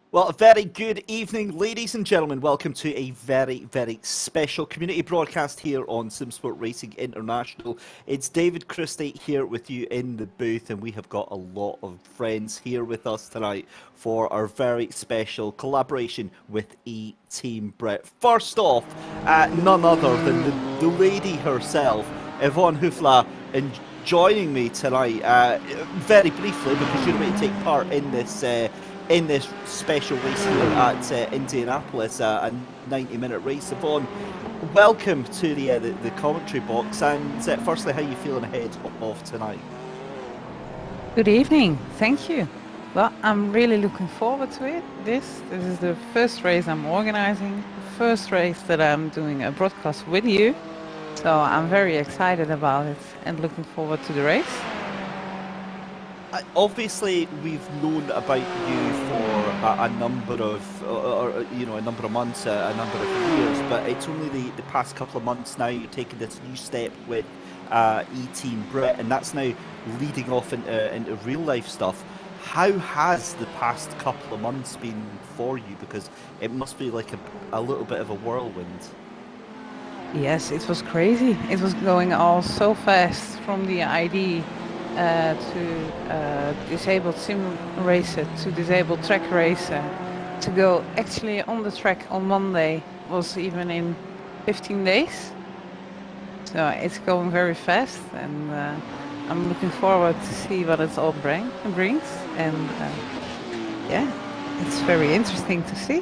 Well, a very good evening, ladies and gentlemen. Welcome to a very, very special community broadcast here on Simsport Racing International. It's David Christie here with you in the booth, and we have got a lot of friends here with us tonight for our very special collaboration with eTeamBRIT. First off, none other than the lady herself, Yvonne Houffelaar, and joining me tonight, very briefly, because you're going to take part in this special race here at Indianapolis, a 90-minute race. Yvonne, welcome to the commentary box, and firstly, how are you feeling ahead of tonight? Good evening, thank you. Well, I'm really looking forward to it. This is the first race I'm organizing, the first race that I'm doing a broadcast with you. So I'm very excited about it and looking forward to the race. Obviously, we've known about you for a number of, a number of months, a number of years, but it's only the past couple of months now you're taking this new step with eTeamBRIT, and that's now leading off into real life stuff. How has the past couple of months been for you? Because it must be like a little bit of a whirlwind. Yes, it was crazy. It was going all so fast from the ID to disabled sim racer to disabled track racer to go actually on the track on Monday was even in 15 days. So it's going very fast, and I'm looking forward to see what it all brings. And yeah, it's very interesting to see.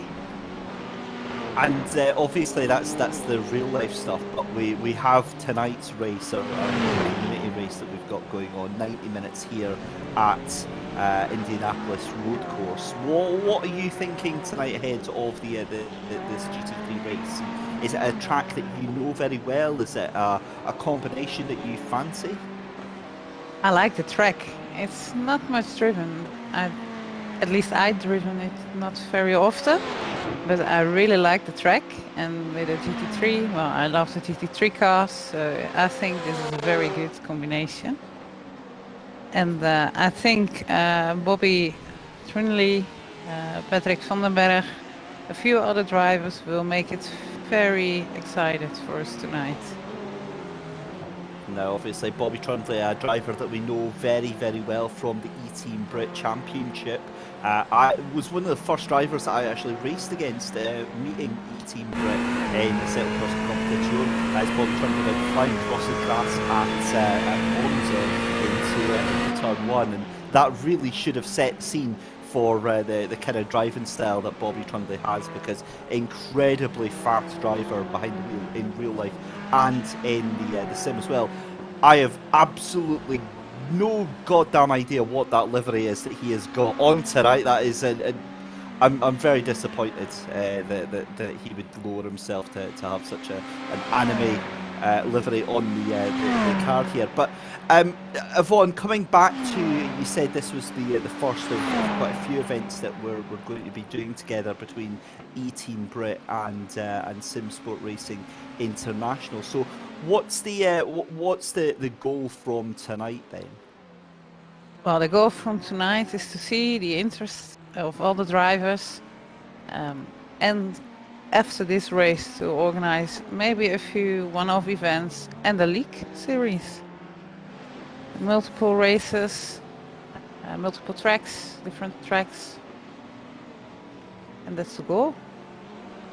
And obviously that's the real life stuff, but we have tonight's race, our community race that we've got going on, 90 minutes here at Indianapolis Road Course. What are you thinking tonight ahead of this GT3 race? Is it a track that you know very well? Is it a combination that you fancy? I like the track. It's not much driven. At least I've driven it not very often, but I really like the track. And with a GT3, well, I love the GT3 cars, so I think this is a very good combination. And I think Bobby Trinley, Patrick van den Berg, a few other drivers will make it very excited for us tonight. Now, obviously, Bobby Trundley, a driver that we know very, very well from the eTeamBRIT Championship. I was one of the first drivers that I actually raced against, meeting eTeamBRIT in the cyclocross competition, as Bobby Trundley went flying across the grass at Monza into turn one, and that really should have set scene for the kind of driving style that Bobby Trundley has, because incredibly fast driver behind the wheel in real life and in the sim as well. I have absolutely no goddamn idea what that livery is that he has got on tonight. That is I'm very disappointed that he would lower himself to have such an anime livery on the card here. But Yvonne, coming back to, you said this was the first of quite a few events that we're going to be doing together between eTeamBRIT and Simsport Racing International. So what's the goal from tonight then? Well, the goal from tonight is to see the interest of all the drivers, and after this race to organize maybe a few one-off events and the league series. Multiple races, multiple tracks, different tracks, and that's the goal.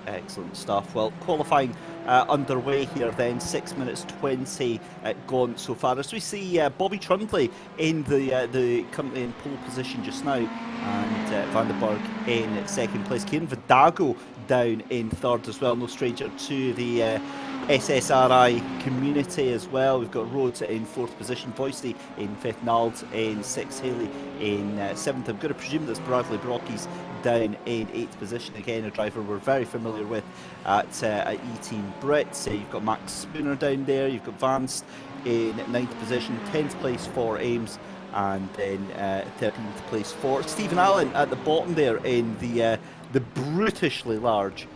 Excellent stuff. Well, qualifying underway here then, 6 minutes 20 gone so far. As we see Bobby Trundley in the currently in pole position just now, and Van der Berg in second place. Kieran Vidago down in third as well, no stranger to the SSRI community as well. We've got Rhodes in fourth position, Voisty in fifth, Nald in sixth, Haley in seventh. I'm going to presume that's Bradley Brockies down in eighth position, again a driver we're very familiar with at eTeamBRIT. So you've got Max Spooner down there, you've got Vance in ninth position, 10th place for Ames, and then 13th place for Stephen Allen at the bottom there in the brutishly large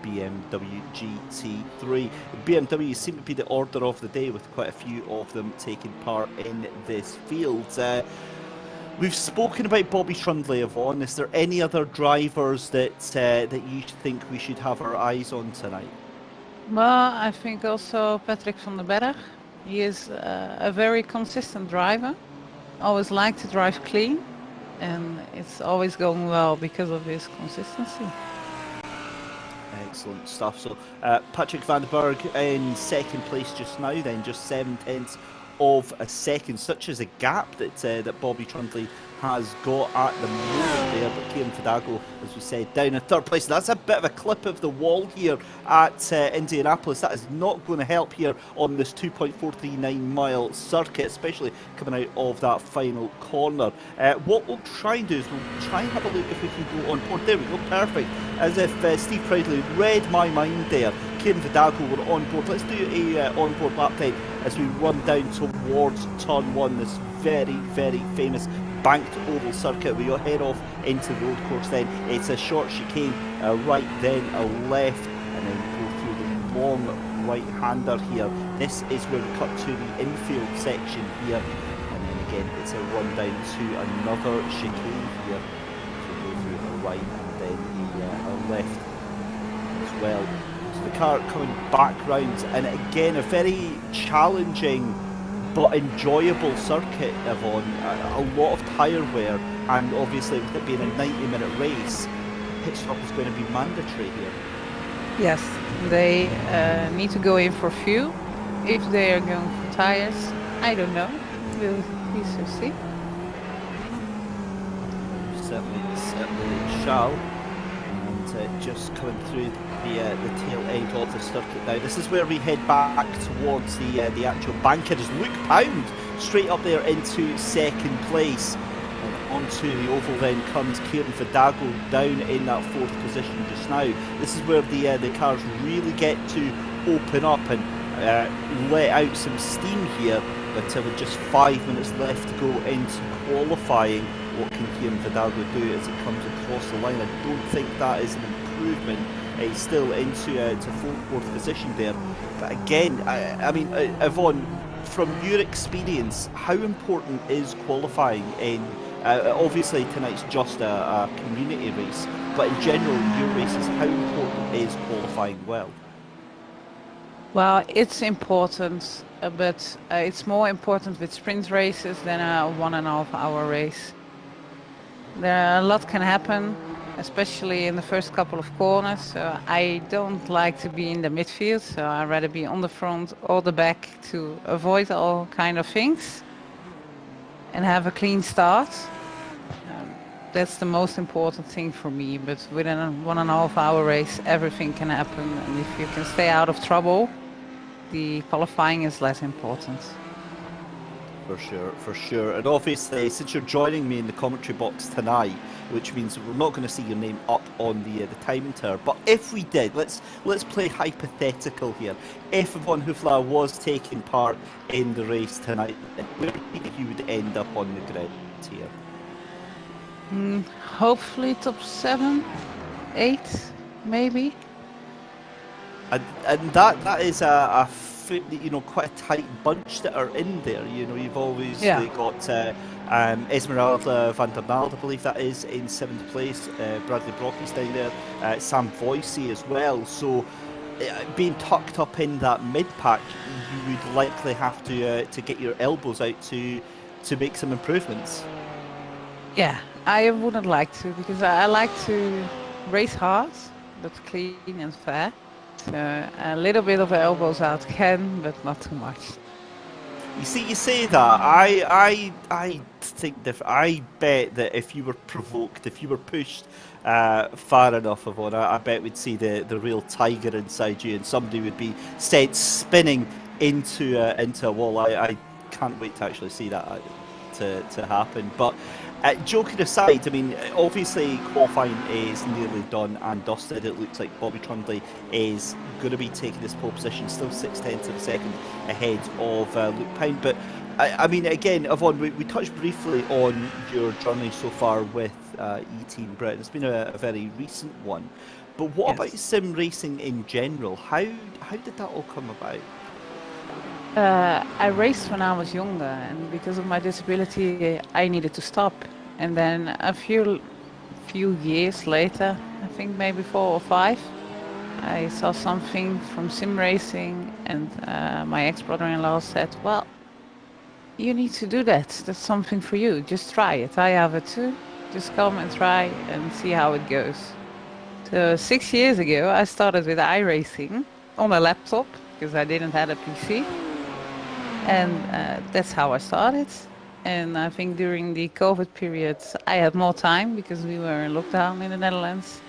BMW GT3. BMW seem to be the order of the day, with quite a few of them taking part in this field. We've spoken about Bobby Trundley, Yvonne. Is there any other drivers that that you think we should have our eyes on tonight? Well, I think also Patrick van der Berg. He is a very consistent driver. Always like to drive clean, and it's always going well because of his consistency. Excellent stuff. So Patrick van der Berg in second place just now, then just 7/10 of a second. Such as a gap that that Bobby Trundley has got at the moment there. But Kieran Fadago, as we said, down in third place. That's a bit of a clip of the wall here at Indianapolis. That is not going to help here on this 2.439 mile circuit, especially coming out of that final corner. What we'll try and do is we'll try and have a look if we can go on board. There we go, perfect. As if Steve Proudley read my mind there. Kieran Fadago were on board. Let's do a on-board lap time as we run down towards turn one, this very, very famous banked oval circuit. We head off into the road course then. It's a short chicane, a right then a left, and then we go through the long right-hander here. This is where we cut to the infield section here, and then again it's a run down to another chicane here. So we go through a right and then a left as well. The car coming back round, and again a very challenging but enjoyable circuit, Yvonne. A lot of tyre wear, and obviously with it being a 90-minute race, pit stop is going to be mandatory here. Yes, they need to go in for fuel. If they are going for tyres, I don't know. We shall see. Certainly shall. And just coming through the tail end of the circuit now. This is where we head back towards the actual bank. It is Luke Pound straight up there into second place. And onto the oval then comes Kieran Fadago down in that fourth position just now. This is where the cars really get to open up and let out some steam here. But with just 5 minutes left to go into qualifying, what can Kieran Fadago do as it comes across the line? I don't think that is an improvement. He's still into fourth position there. But again, I mean, Yvonne, from your experience, how important is qualifying in, obviously tonight's just a community race, but in general, your races, how important is qualifying well? Well, it's important, but it's more important with sprint races than a 1.5 hour race. A lot can happen, especially in the first couple of corners. So I don't like to be in the midfield, so I'd rather be on the front or the back to avoid all kind of things and have a clean start. That's the most important thing for me. But within a 1.5 hour race, everything can happen, and if you can stay out of trouble, the qualifying is less important. For sure. And obviously, since you're joining me in the commentary box tonight, which means we're not going to see your name up on the timing tower, but if we did, let's play hypothetical here. If Yvonne Houffelaar was taking part in the race tonight, where do you think you would end up on the grid here? Hopefully top 7, 8, maybe. And that is a quite a tight bunch that are in there. You know, you've always got Esmeralda van der Nald, I believe that is, in 7th place. Bradley Brocky's down there. Sam Voicey as well. So being tucked up in that mid pack, you would likely have to get your elbows out to make some improvements. Yeah, I wouldn't like to, because I like to race hard, but clean and fair. A little bit of elbows out can, but not too much. You say that. I think I bet that if you were provoked, if you were pushed far enough, Yvonne, I bet we'd see the real tiger inside you, and somebody would be sent spinning into a wall. I can't wait to actually see that to happen. But joking aside, I mean, obviously qualifying is nearly done and dusted. It looks like Bobby Trundley is going to be taking this pole position, still 0.6 of a second ahead of Luke Pound. But I mean, again, Yvonne, we touched briefly on your journey so far with eTeamBRIT. It's been a very recent one. But what about sim racing in general? How did that all come about? I raced when I was younger, and because of my disability, I needed to stop. And then a few years later, I think maybe 4 or 5, I saw something from sim racing, and my ex-brother-in-law said, "Well, you need to do that. That's something for you. Just try it. I have it too. Just come and try and see how it goes." So 6 years ago, I started with iRacing on a laptop because I didn't have a PC. And that's how I started. And I think during the COVID period, I had more time because we were in lockdown in the Netherlands.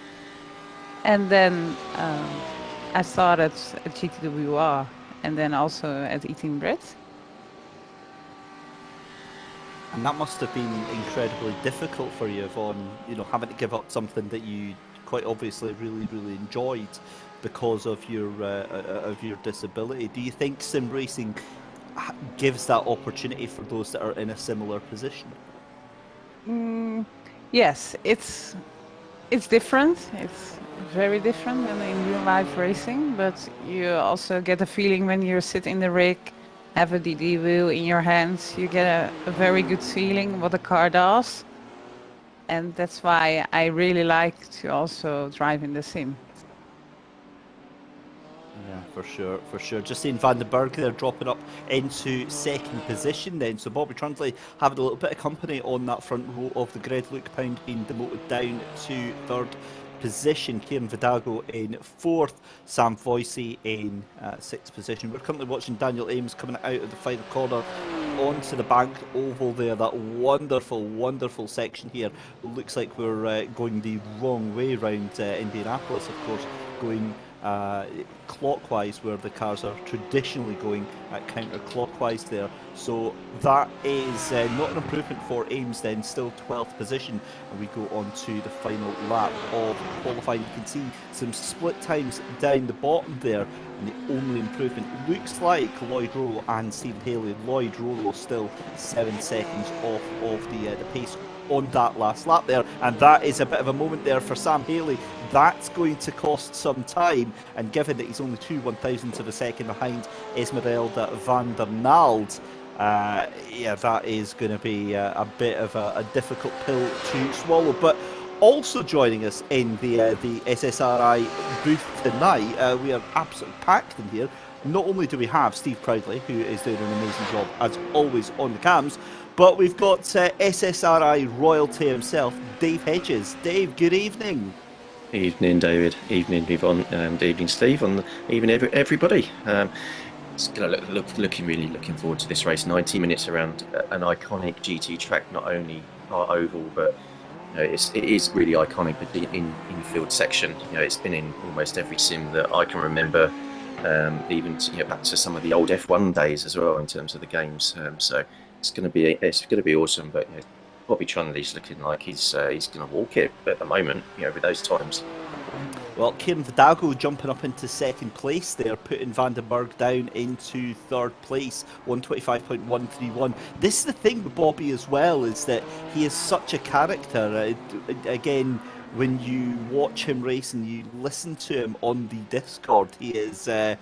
And then I started at GTWR and then also at eTeamBRIT. And that must have been incredibly difficult for you, Yvonne, you know, having to give up something that you quite obviously really, really enjoyed because of your disability. Do you think sim racing gives that opportunity for those that are in a similar position? Yes, it's different. It's very different than in real life racing, but you also get a feeling when you sit in the rig, have a DD wheel in your hands, you get a very good feeling what the car does. And that's why I really like to also drive in the sim. Yeah, for sure, for sure. Just seeing Van den Berg there dropping up into second position then. So Bobby Trundley having a little bit of company on that front row of the grid. Luke Pound being demoted down to third position. Kieran Vidago in fourth. Sam Voicey in sixth position. We're currently watching Daniel Ames coming out of the final corner onto the bank oval there. That wonderful, wonderful section here. Looks like we're going the wrong way round Indianapolis, of course, going clockwise where the cars are traditionally going counterclockwise there. So that is not an improvement for Ames then, still 12th position, and we go on to the final lap of qualifying. You can see some split times down the bottom there, and the only improvement looks like Lloyd Rolo and Stephen Haley. Lloyd Rolo still 7 seconds off of the pace on that last lap there, and that is a bit of a moment there for Sam Haley. That's going to cost some time, and given that he's only 2/1000ths of a second behind Esmeralda van der Nald, yeah, that is going to be a bit of a difficult pill to swallow. But also joining us in the SSRI booth tonight, we are absolutely packed in here. Not only do we have Steve Proudley, who is doing an amazing job as always on the cams, but we've got SSRI royalty himself, Dave Hedges. Dave, good evening. Evening, David. Evening, Yvonne. Evening, Steve. Evening, everybody. It's really looking forward to this race. 90 minutes around an iconic GT track, not only our oval, but you know, it is really iconic. But the infield section, you know, it's been in almost every sim that I can remember, even back to some of the old F1 days as well in terms of the games. So it's going to be awesome. But you know, Bobby Trundley's looking like he's going to walk it at the moment, you know, with those times. Well, Kieran Vidago jumping up into second place there, putting Van den Berg down into third place, 125.131. This is the thing with Bobby as well, is that he is such a character. Again, when you watch him race and you listen to him on the Discord, he is a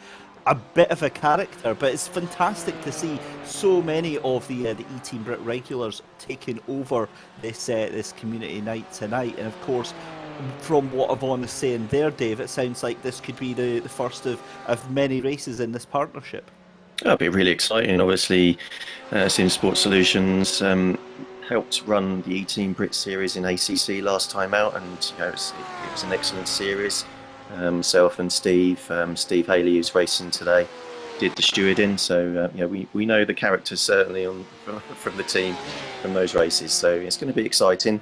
bit of a character, but it's fantastic to see so many of the eTeamBRIT regulars taking over this community night tonight. And of course, from what Yvonne is saying there, Dave, it sounds like this could be the first of many races in this partnership. That'll be really exciting. Obviously, Simsport Solutions helped run the eTeamBRIT series in ACC last time out, and you know, it was an excellent series. Myself and Steve Haley, who's racing today, did the stewarding. So you know, we know the characters certainly from the team from those races. So it's going to be exciting.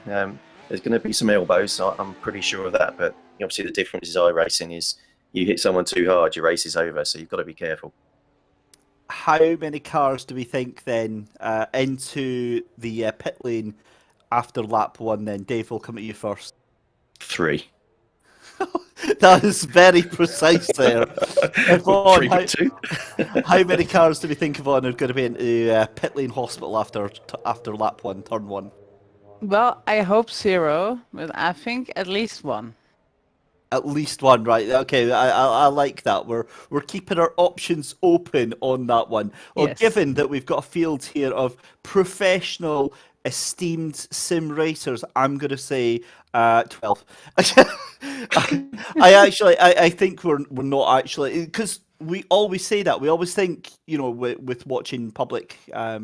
There's going to be some elbows, I'm pretty sure of that. But obviously, the difference is iRacing is you hit someone too hard, your race is over. So you've got to be careful. How many cars do we think then into the pit lane after lap one? Then Dave, will come at you first. 3. That is very precise there. Yvonne, how many cars do we think, Yvonne, are going to be into pit lane hospital after lap one, turn one? Well, I hope 0, but I think at least 1. At least one, right? Okay, I like that. We're keeping our options open on that one. Well, Yes. given that we've got a field here of professional, esteemed sim racers, I'm going to say 12. I think we're not actually, because we always say that. We always think, you know, with watching public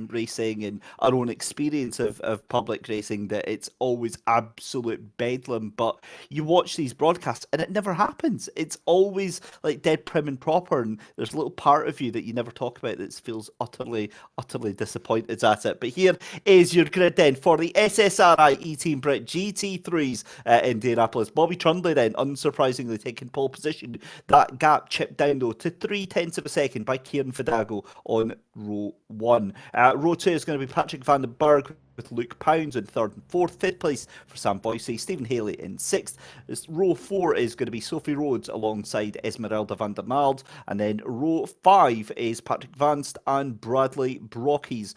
racing and our own experience of public racing, that it's always absolute bedlam. But you watch these broadcasts and it never happens. It's always like dead prim and proper, and there's a little part of you that you never talk about that feels utterly, utterly disappointed at it. But here is your grid then for the SSRI eTeamBRIT GT3s in Indianapolis. Bobby Trundley then, unsurprisingly, taking pole position. That gap chipped down though to 0.3 of a second by Kieran Vidago on row 1. Row 2 is going to be Patrick van den Berg with Luke Pounds in 3rd and 4th. 5th place for Sam Boyce, Stephen Haley in 6th. Row 4 is going to be Sophie Rhodes alongside Esmeralda van der Mald. And then row 5 is Patrick Vanst and Bradley Brockies.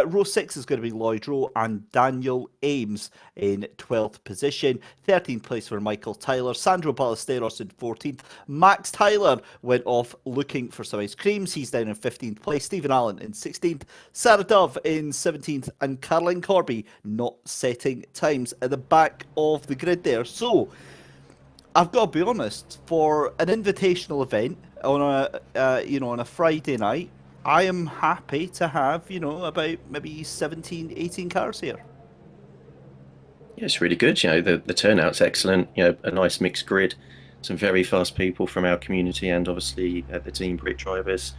Row 6 is going to be Lloyd Rowe and Daniel Ames in 12th position. 13th place for Michael Tyler. Sandro Ballesteros in 14th. Max Tyler went off looking for some ice creams. He's down in 15th place. Stephen Allen in 16th. Sarah Dove in 17th. And Caroline Corby not setting times at the back of the grid there. So, I've got to be honest, for an invitational event on a Friday night, I am happy to have, about maybe 17, 18 cars here. Yeah, it's really good. The turnout's excellent. A nice mixed grid, some very fast people from our community, and obviously the eTeamBRIT drivers,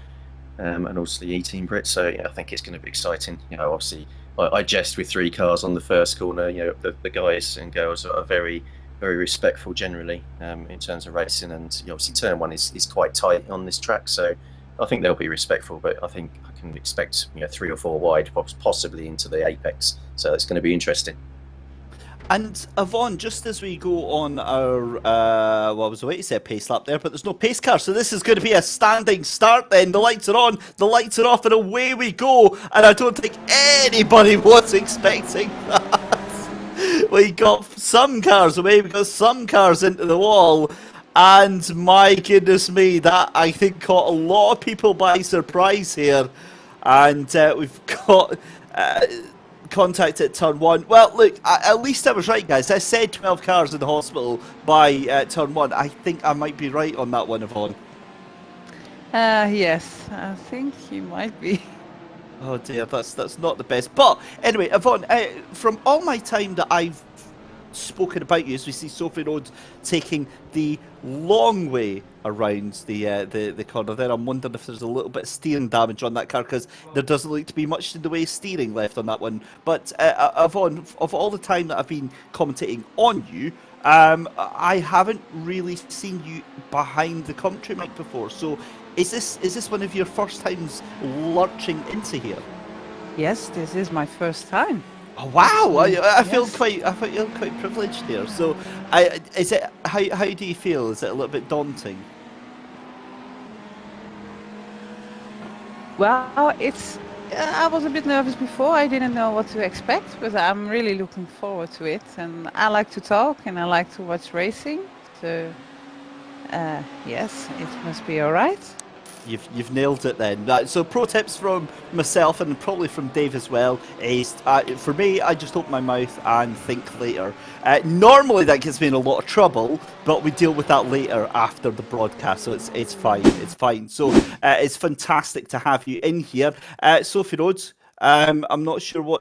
and also the eTeamBRIT. So I think it's going to be exciting. Obviously I jest with 3 cars on the first corner. The guys and girls are very, very respectful generally in terms of racing, and obviously turn 1 is quite tight on this track, so I think they'll be respectful, but I think I can expect 3 or 4 wide, possibly into the apex. So it's going to be interesting. And Yvonne, just as we go on our, I was waiting to say a pace lap there, but there's no pace car, so this is going to be a standing start then. The lights are on, the lights are off, and away we go. And I don't think anybody was expecting that. We got some cars away, we got some cars into the wall. And my goodness me, that I think caught a lot of people by surprise here. And we've got contact at turn 1. Well, look, at least I was right, guys. I said 12 cars in the hospital by turn 1. I think I might be right on that one, Yvonne. Yes, I think you might be. Oh dear, that's not the best. But anyway, Yvonne, from all my time that I've spoken about you, as we see Sophie Rhodes taking the long way around the corner there, I'm wondering if there's a little bit of steering damage on that car, because there doesn't look to be much in the way of steering left on that one. But Yvonne, of all the time that I've been commentating on you, I haven't really seen you behind the commentary mic before. So is this one of your first times lurching into here? Yes, this is my first time. Oh, wow! I feel Yes. quite privileged here. So, how do you feel? Is it a little bit daunting? Well, I was a bit nervous before. I didn't know what to expect, but I'm really looking forward to it. And I like to talk and I like to watch racing. So, yes, it must be all right. You've nailed it then. So pro tips from myself and probably from Dave as well is, for me, I just open my mouth and think later. Normally that gets me in a lot of trouble, but we deal with that later after the broadcast, so it's fine. It's fine. So it's fantastic to have you in here. Sophie Rhodes, I'm not sure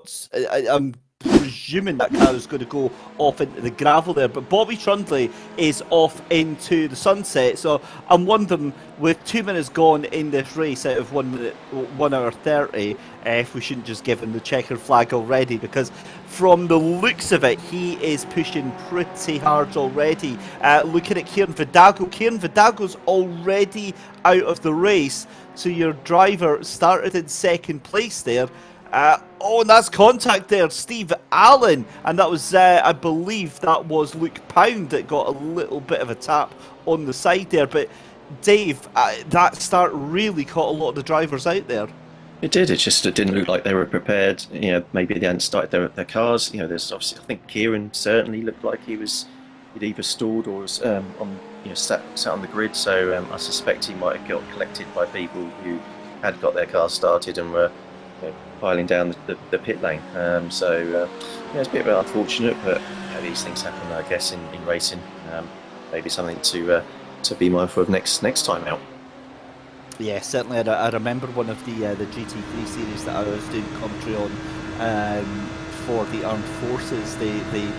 I'm presuming that car is going to go off into the gravel there, but Bobby Trundley is off into the sunset, so I'm wondering, with 2 minutes gone in this race out of 1 minute, 1 hour 30, if we shouldn't just give him the checkered flag already, because from the looks of it, he is pushing pretty hard already. Looking at Kieran Vidago's already out of the race, so your driver started in 2nd place there. And that's contact there, Steve Allen, and that was, I believe that was Luke Pound that got a little bit of a tap on the side there. But Dave, that start really caught a lot of the drivers out there. It did. It didn't look like they were prepared. Maybe they hadn't started their cars. There's obviously, I think Kieran certainly looked like he'd either stalled or was on sat on the grid. So I suspect he might have got collected by people who had got their cars started and were piling down the pit lane. It's a bit unfortunate, but these things happen, I guess, in racing. Maybe something to be mindful of next time out. Yeah, certainly. I remember one of the GT3 series that I was doing commentary on for the armed forces. They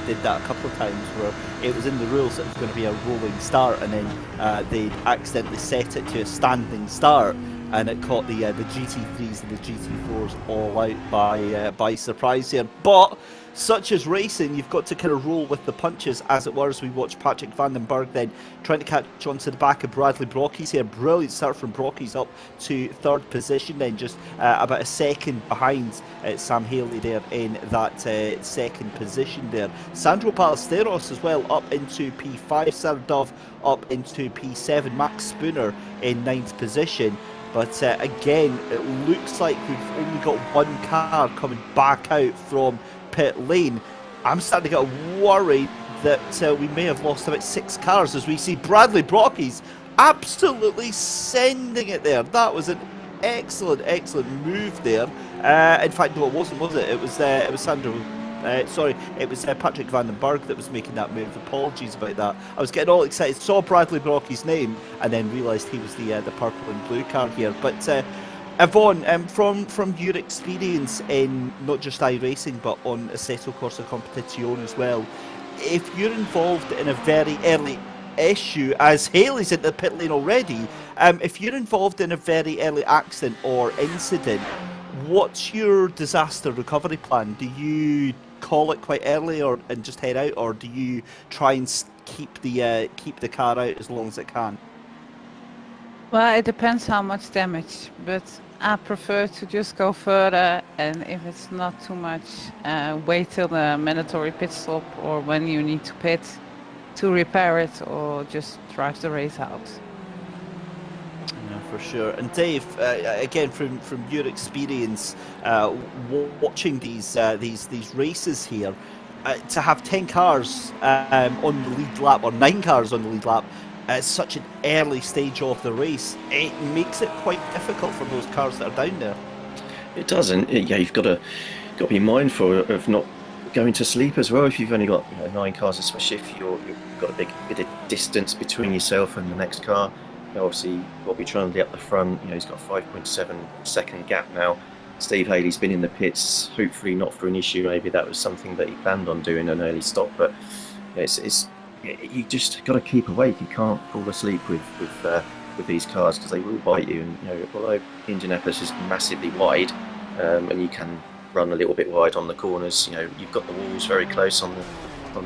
did that a couple of times where it was in the rules that it was going to be a rolling start, and then they accidentally set it to a standing start, and it caught the GT3s and the GT4s all out by surprise here. But such as racing, you've got to kind of roll with the punches, as it were, as we watch Patrick van den Berg then trying to catch onto the back of Bradley Brockies here. Brilliant start from Brockies up to third position, then just about a second behind Sam Haley there in that second position there. Sandro Ballesteros as well up into P5, Sarah Dove up into P7, Max Spooner in ninth position. But again, it looks like we've only got one car coming back out from pit lane. I'm starting to get worried that we may have lost about 6 cars as we see Bradley Brockies absolutely sending it there. That was an excellent move there. In fact, no, it wasn't, was it? It was Sandro. It was Patrick van den Berg that was making that move. Apologies about that. I was getting all excited, saw Bradley Brockies' name, and then realised he was the purple and blue car here. But Yvonne, from your experience in not just iRacing but on Assetto Corsa Competizione as well, if you're involved in a very early issue, as Haley's in the pit lane already, if you're involved in a very early accident or incident, what's your disaster recovery plan? Do you call it quite early and just head out, or do you try and keep the car out as long as it can? Well, it depends how much damage, but I prefer to just go further, and if it's not too much, wait till the mandatory pit stop or when you need to pit to repair it, or just drive the race out. Yeah, for sure. And Dave, again, from your experience watching these races here, to have 10 cars on the lead lap, or 9 cars on the lead lap, at such an early stage of the race, it makes it quite difficult for those cars that are down there. It doesn't. You've got to be mindful of not going to sleep as well. If you've only got 9 cars, especially if you've got a big bit of distance between yourself and the next car. Obviously, Corby Proudley up the front. He's got a 5.7 second gap now. Steve Haley's been in the pits, hopefully not for an issue. Maybe that was something that he planned on doing, an early stop. But you just got to keep awake. You can't fall asleep with these cars, because they will bite you. And although Indianapolis is massively wide, and you can run a little bit wide on the corners, you've got the walls very close on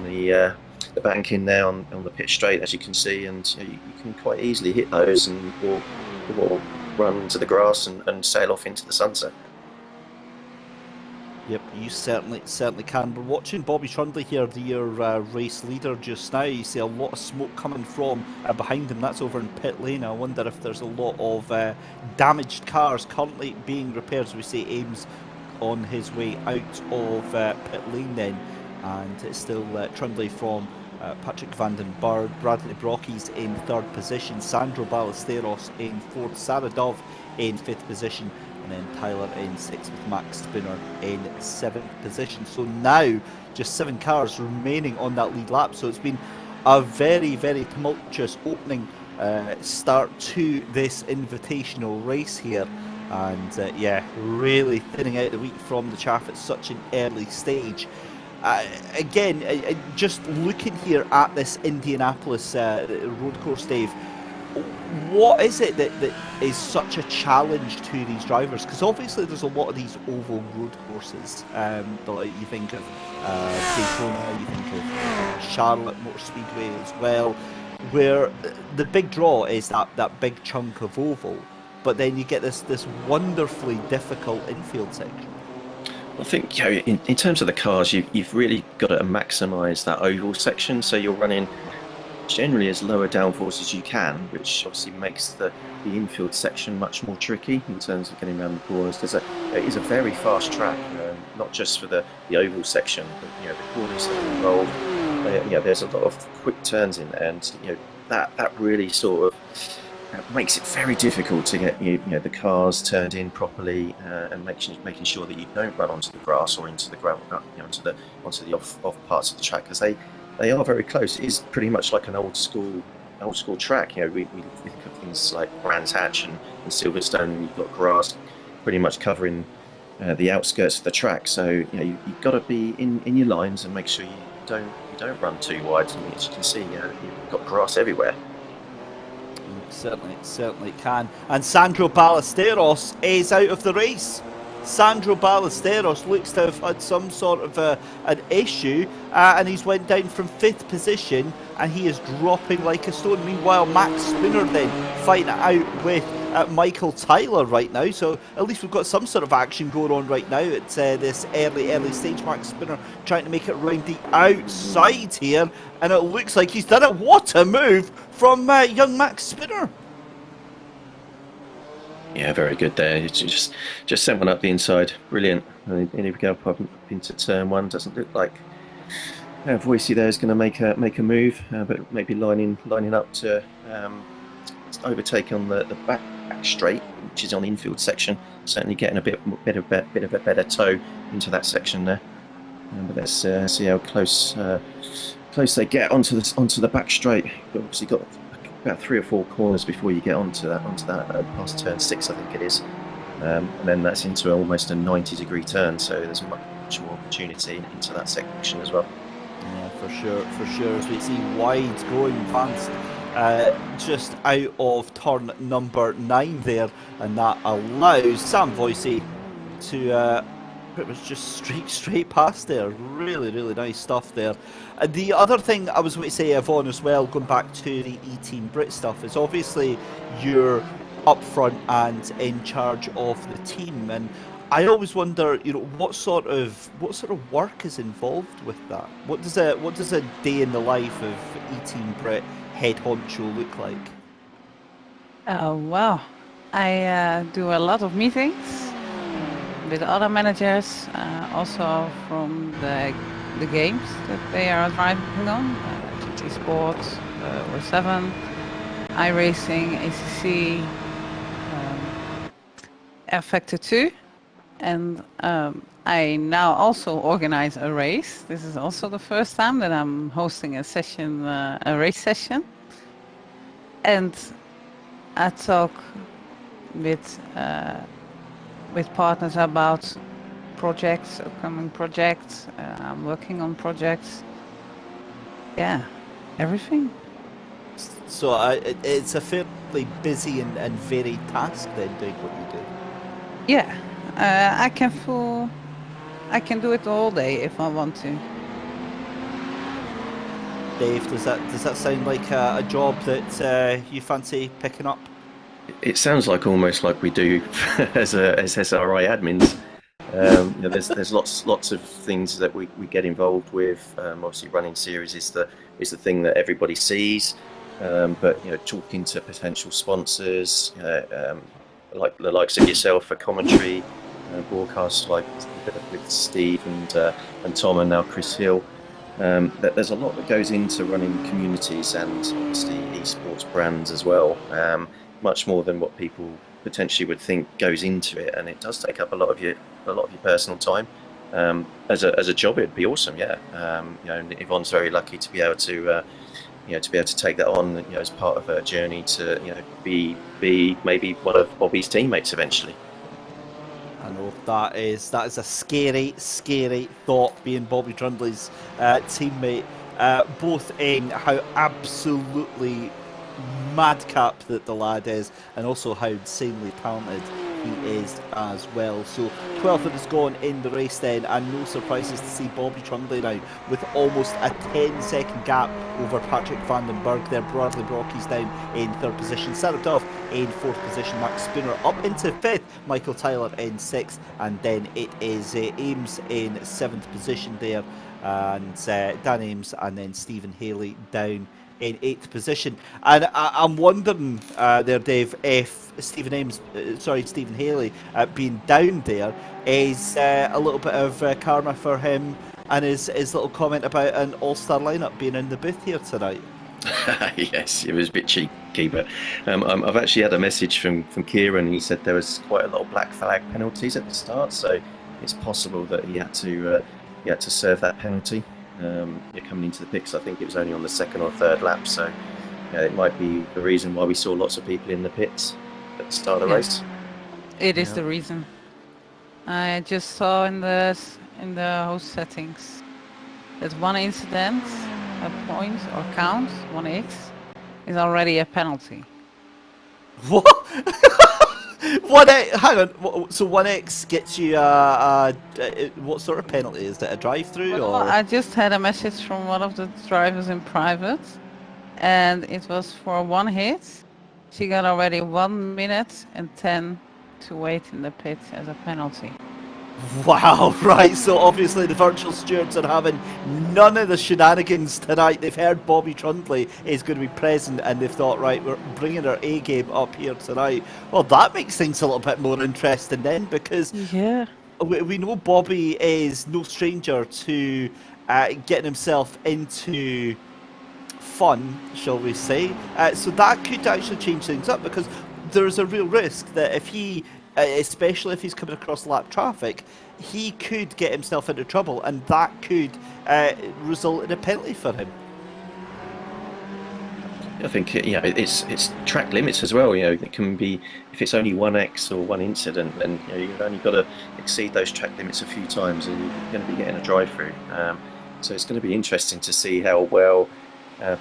the banking there on the pit straight, as you can see, and you can quite easily hit those or run to the grass and sail off into the sunset. Yep, you certainly can. We're watching Bobby Trundley here, your race leader just now. You see a lot of smoke coming from behind him. That's over in pit lane. I wonder if there's a lot of damaged cars currently being repaired. As we see, Ames on his way out of pit lane then, and it's still Trundley from Patrick van den Berg, Bradley Brockies in third position, Sandro Ballesteros in fourth, Sarah Dove in fifth position, and then Tyler in sixth with Max Spooner in seventh position. So now just 7 cars remaining on that lead lap. So it's been a very tumultuous opening start to this invitational race here, and really thinning out the wheat from the chaff at such an early stage. Again, just looking here at this Indianapolis road course, Dave, what is it that is such a challenge to these drivers? Because obviously there's a lot of these oval road courses. You think of Daytona, you think of Charlotte Motor Speedway as well, where the big draw is that big chunk of oval, but then you get this wonderfully difficult infield section. I think in terms of the cars, you've really got to maximise that oval section, so you're running generally as low a downforce as you can, which obviously makes the infield section much more tricky in terms of getting around the corners, because it is a very fast track, not just for the oval section, but the corners that are involved. there's a lot of quick turns in there, and that really sort of makes it very difficult to get the cars turned in properly, and making sure that you don't run onto the grass or into the gravel, onto the off parts of the track, because they are very close. It is pretty much like an old school track. We think of things like Brands Hatch and Silverstone, and you've got grass pretty much covering the outskirts of the track. So you've got to be in your lines and make sure you don't run too wide. And as you can see, you've got grass everywhere. Certainly can. And Sandro Ballesteros is out of the race. Sandro Ballesteros looks to have had some sort of an issue, and he's went down from 5th position, and he is dropping like a stone. Meanwhile, Max Spooner then fighting it out with Michael Tyler right now. So at least we've got some sort of action going on right now at this early stage. Max Spooner trying to make it round the outside here, and it looks like he's done it. What a move from young Max Spooner. Yeah, very good there. It's just sent one up the inside. Brilliant. And here we go up into turn 1. Doesn't look like Voicey there is going to make a move, but maybe lining up to overtake on the back straight, which is on the infield section. Certainly getting a bit of a better toe into that section there. But let's see how close they get onto the back straight. But obviously got about 3 or 4 corners before you get onto that past turn 6, I think it is, and then that's into almost a 90-degree turn. So there's much more opportunity into that section as well. Yeah, for sure. As we see wide going past just out of turn number 9 there, and that allows Sam Voicey to pretty much just streak straight past there. Really nice stuff there. The other thing I was going to say, Yvonne, as well, going back to the eTeamBRIT stuff, is obviously you're up front and in charge of the team, and I always wonder, what sort of work is involved with that? What does a day in the life of eTeamBRIT head honcho look like? Well, I do a lot of meetings with other managers, also from the games that they are driving on, GT Sport, or 7, iRacing, ACC, F Factor 2, and I now also organize a race. This is also the first time that I'm hosting a session, a race session, and I talk with partners about projects, upcoming projects. I'm working on projects. Yeah, everything. So it's a fairly busy and varied task then, doing what you do. Yeah, I can do it all day if I want to. Dave, does that sound like a job that you fancy picking up? It sounds almost like we do as SRI admins. There's lots of things that we get involved with. Obviously, running series is the thing that everybody sees. But talking to potential sponsors, like the likes of yourself for commentary, broadcasts like with Steve and Tom, and now Chris Hill. There's a lot that goes into running communities and obviously esports brands as well. Much more than what people potentially would think goes into it, and it does take up a lot of your personal time. As a job, it'd be awesome, yeah. And Yvonne's very lucky to be able to take that on, as part of her journey to be maybe one of Bobby's teammates eventually. I know that is a scary thought, being Bobby Trundley's teammate, both in how absolutely madcap that the lad is, and also how insanely talented he is as well. So 12th has gone in the race then, and no surprises to see Bobby Trundley now with almost a 10-second gap over Patrick van den Berg there. Bradley Brocky's down in 3rd position, Sarah Duff in 4th position, Max Spooner up into 5th, Michael Tyler in 6th, and then it is Ames in 7th position there, and Dan Ames and then Stephen Haley down in 8th position. And I'm wondering there, Dave, if Stephen Haley being down there is a little bit of karma for him and his little comment about an all-star lineup being in the booth here tonight. Yes, it was a bit cheeky, but I've actually had a message from Kieran. He said there was quite a lot of black flag penalties at the start, so it's possible that he had to serve that penalty. Coming into the pits, I think it was only on the second or third lap, so it might be the reason why we saw lots of people in the pits at the start of the race. It is the reason. I just saw in the host settings that one incident, a point or count, 1x, is already a penalty. What? 1x, hang on, so 1x gets you what sort of penalty? Is it a drive-through? Well, or? I just had a message from one of the drivers in private, and it was for one hit. She got already 1 minute and 10 to wait in the pit as a penalty. Wow, right, so obviously the virtual stewards are having none of the shenanigans tonight. They've heard Bobby Trundley is going to be present, and they've thought, right, we're bringing our A game up here tonight. Well, that makes things a little bit more interesting then, because we know Bobby is no stranger to getting himself into fun, shall we say. So that could actually change things up, because there's a real risk that if he, especially if he's coming across lap traffic, he could get himself into trouble, and that could result in a penalty for him. I think it's track limits as well. It can be, if it's only 1x or one incident, then you've only got to exceed those track limits a few times, and you're going to be getting a drive-through. So it's going to be interesting to see how well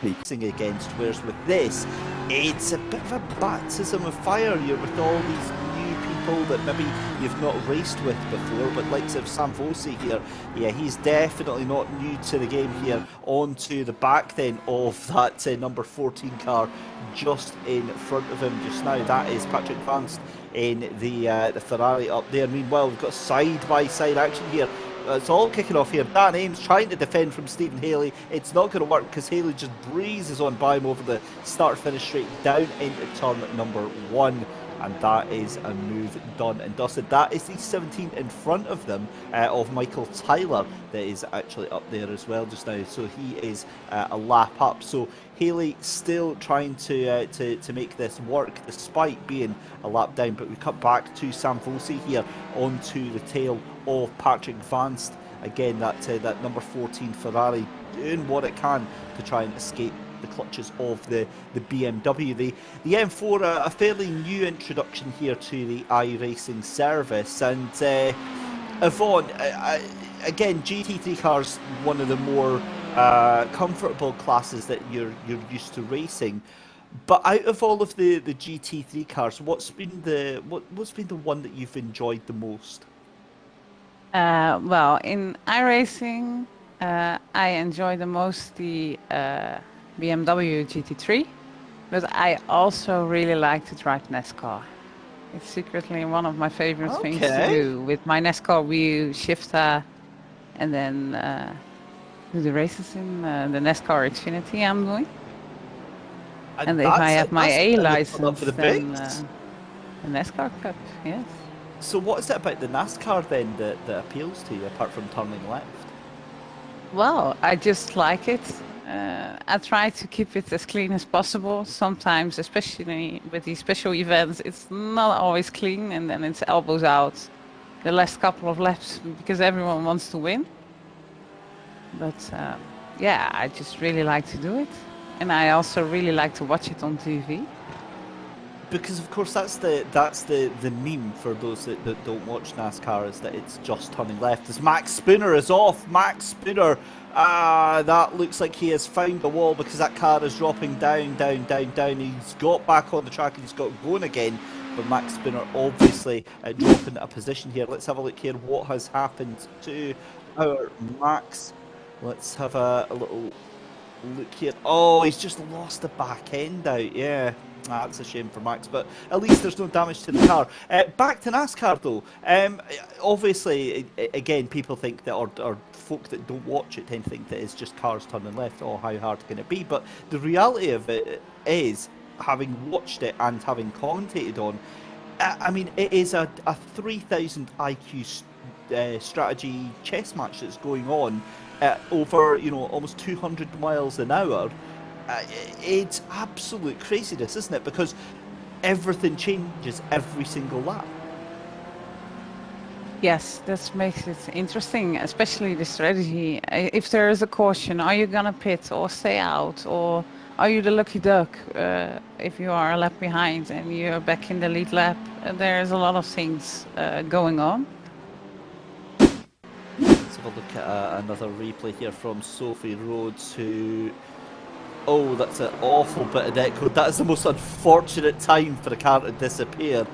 people against. Whereas with this, it's a bit of a baptism of fire. You're with all these new people that maybe you've not raced with before, but like Sam Fossey here, he's definitely not new to the game here. Onto the back then of that number 14 car just in front of him just now. That is Patrick Vance in the Ferrari up there. Meanwhile, we've got side-by-side action here. It's all kicking off here. Dan Ames trying to defend from Stephen Haley. It's not going to work because Haley just breezes on by him over the start-finish straight down into turn number 1. And that is a move done and dusted. That is the 17 in front of them of Michael Tyler that is actually up there as well just now. So he is a lap up. So Haley still trying to make this work despite being a lap down. But we cut back to Sam Fossey here onto the tail of Patrick Vance. Again, that number 14 Ferrari doing what it can to try and escape the clutches of the BMW. The M4, a fairly new introduction here to the iRacing service. And Yvonne, again, GT3 cars, one of the more comfortable classes that you're used to racing. But out of all of the GT3 cars, what's been the one that you've enjoyed the most? Well, in iRacing, I enjoy the most the BMW GT3, but I also really like to drive NASCAR. It's secretly one of my favorite things to do. With my NASCAR Wii shifter, and then do the races in the NASCAR Xfinity I'm doing. And if I have my A license, then the NASCAR Cup, yes. So what is it about the NASCAR then that appeals to you, apart from turning left? Well, I just like it. I try to keep it as clean as possible. Sometimes, especially with these special events, it's not always clean, and then it's elbows out the last couple of laps because everyone wants to win. But I just really like to do it, and I also really like to watch it on TV. Because of course that's the meme for those that don't watch NASCAR, is that it's just turning left. As Max Spooner is off. Max Spooner, that looks like he has found the wall because that car is dropping down. He's got back on the track and he's got going again. But Max Spooner obviously dropping a position here. Let's have a look here what has happened to our Max. Let's have a little look here. Oh, he's just lost the back end out, yeah. That's a shame for Max, but at least there's no damage to the car. Back to NASCAR though. Obviously, again, people think that, or folk that don't watch it tend to think that it's just cars turning left. Oh, how hard can it be? But the reality of it is, having watched it and having commentated on, I mean, it is a 3,000 IQ strategy chess match that's going on at over, almost 200 miles an hour. It's absolute craziness, isn't it? Because everything changes every single lap. Yes, that makes it interesting, especially the strategy. If there is a caution, are you gonna pit or stay out, or are you the lucky duck if you are a lap behind and you're back in the lead lap? There's a lot of things going on. Let's have a look at another replay here from Sophie Rhodes, who... Oh, that's an awful bit of netcode. That is the most unfortunate time for the car to disappear.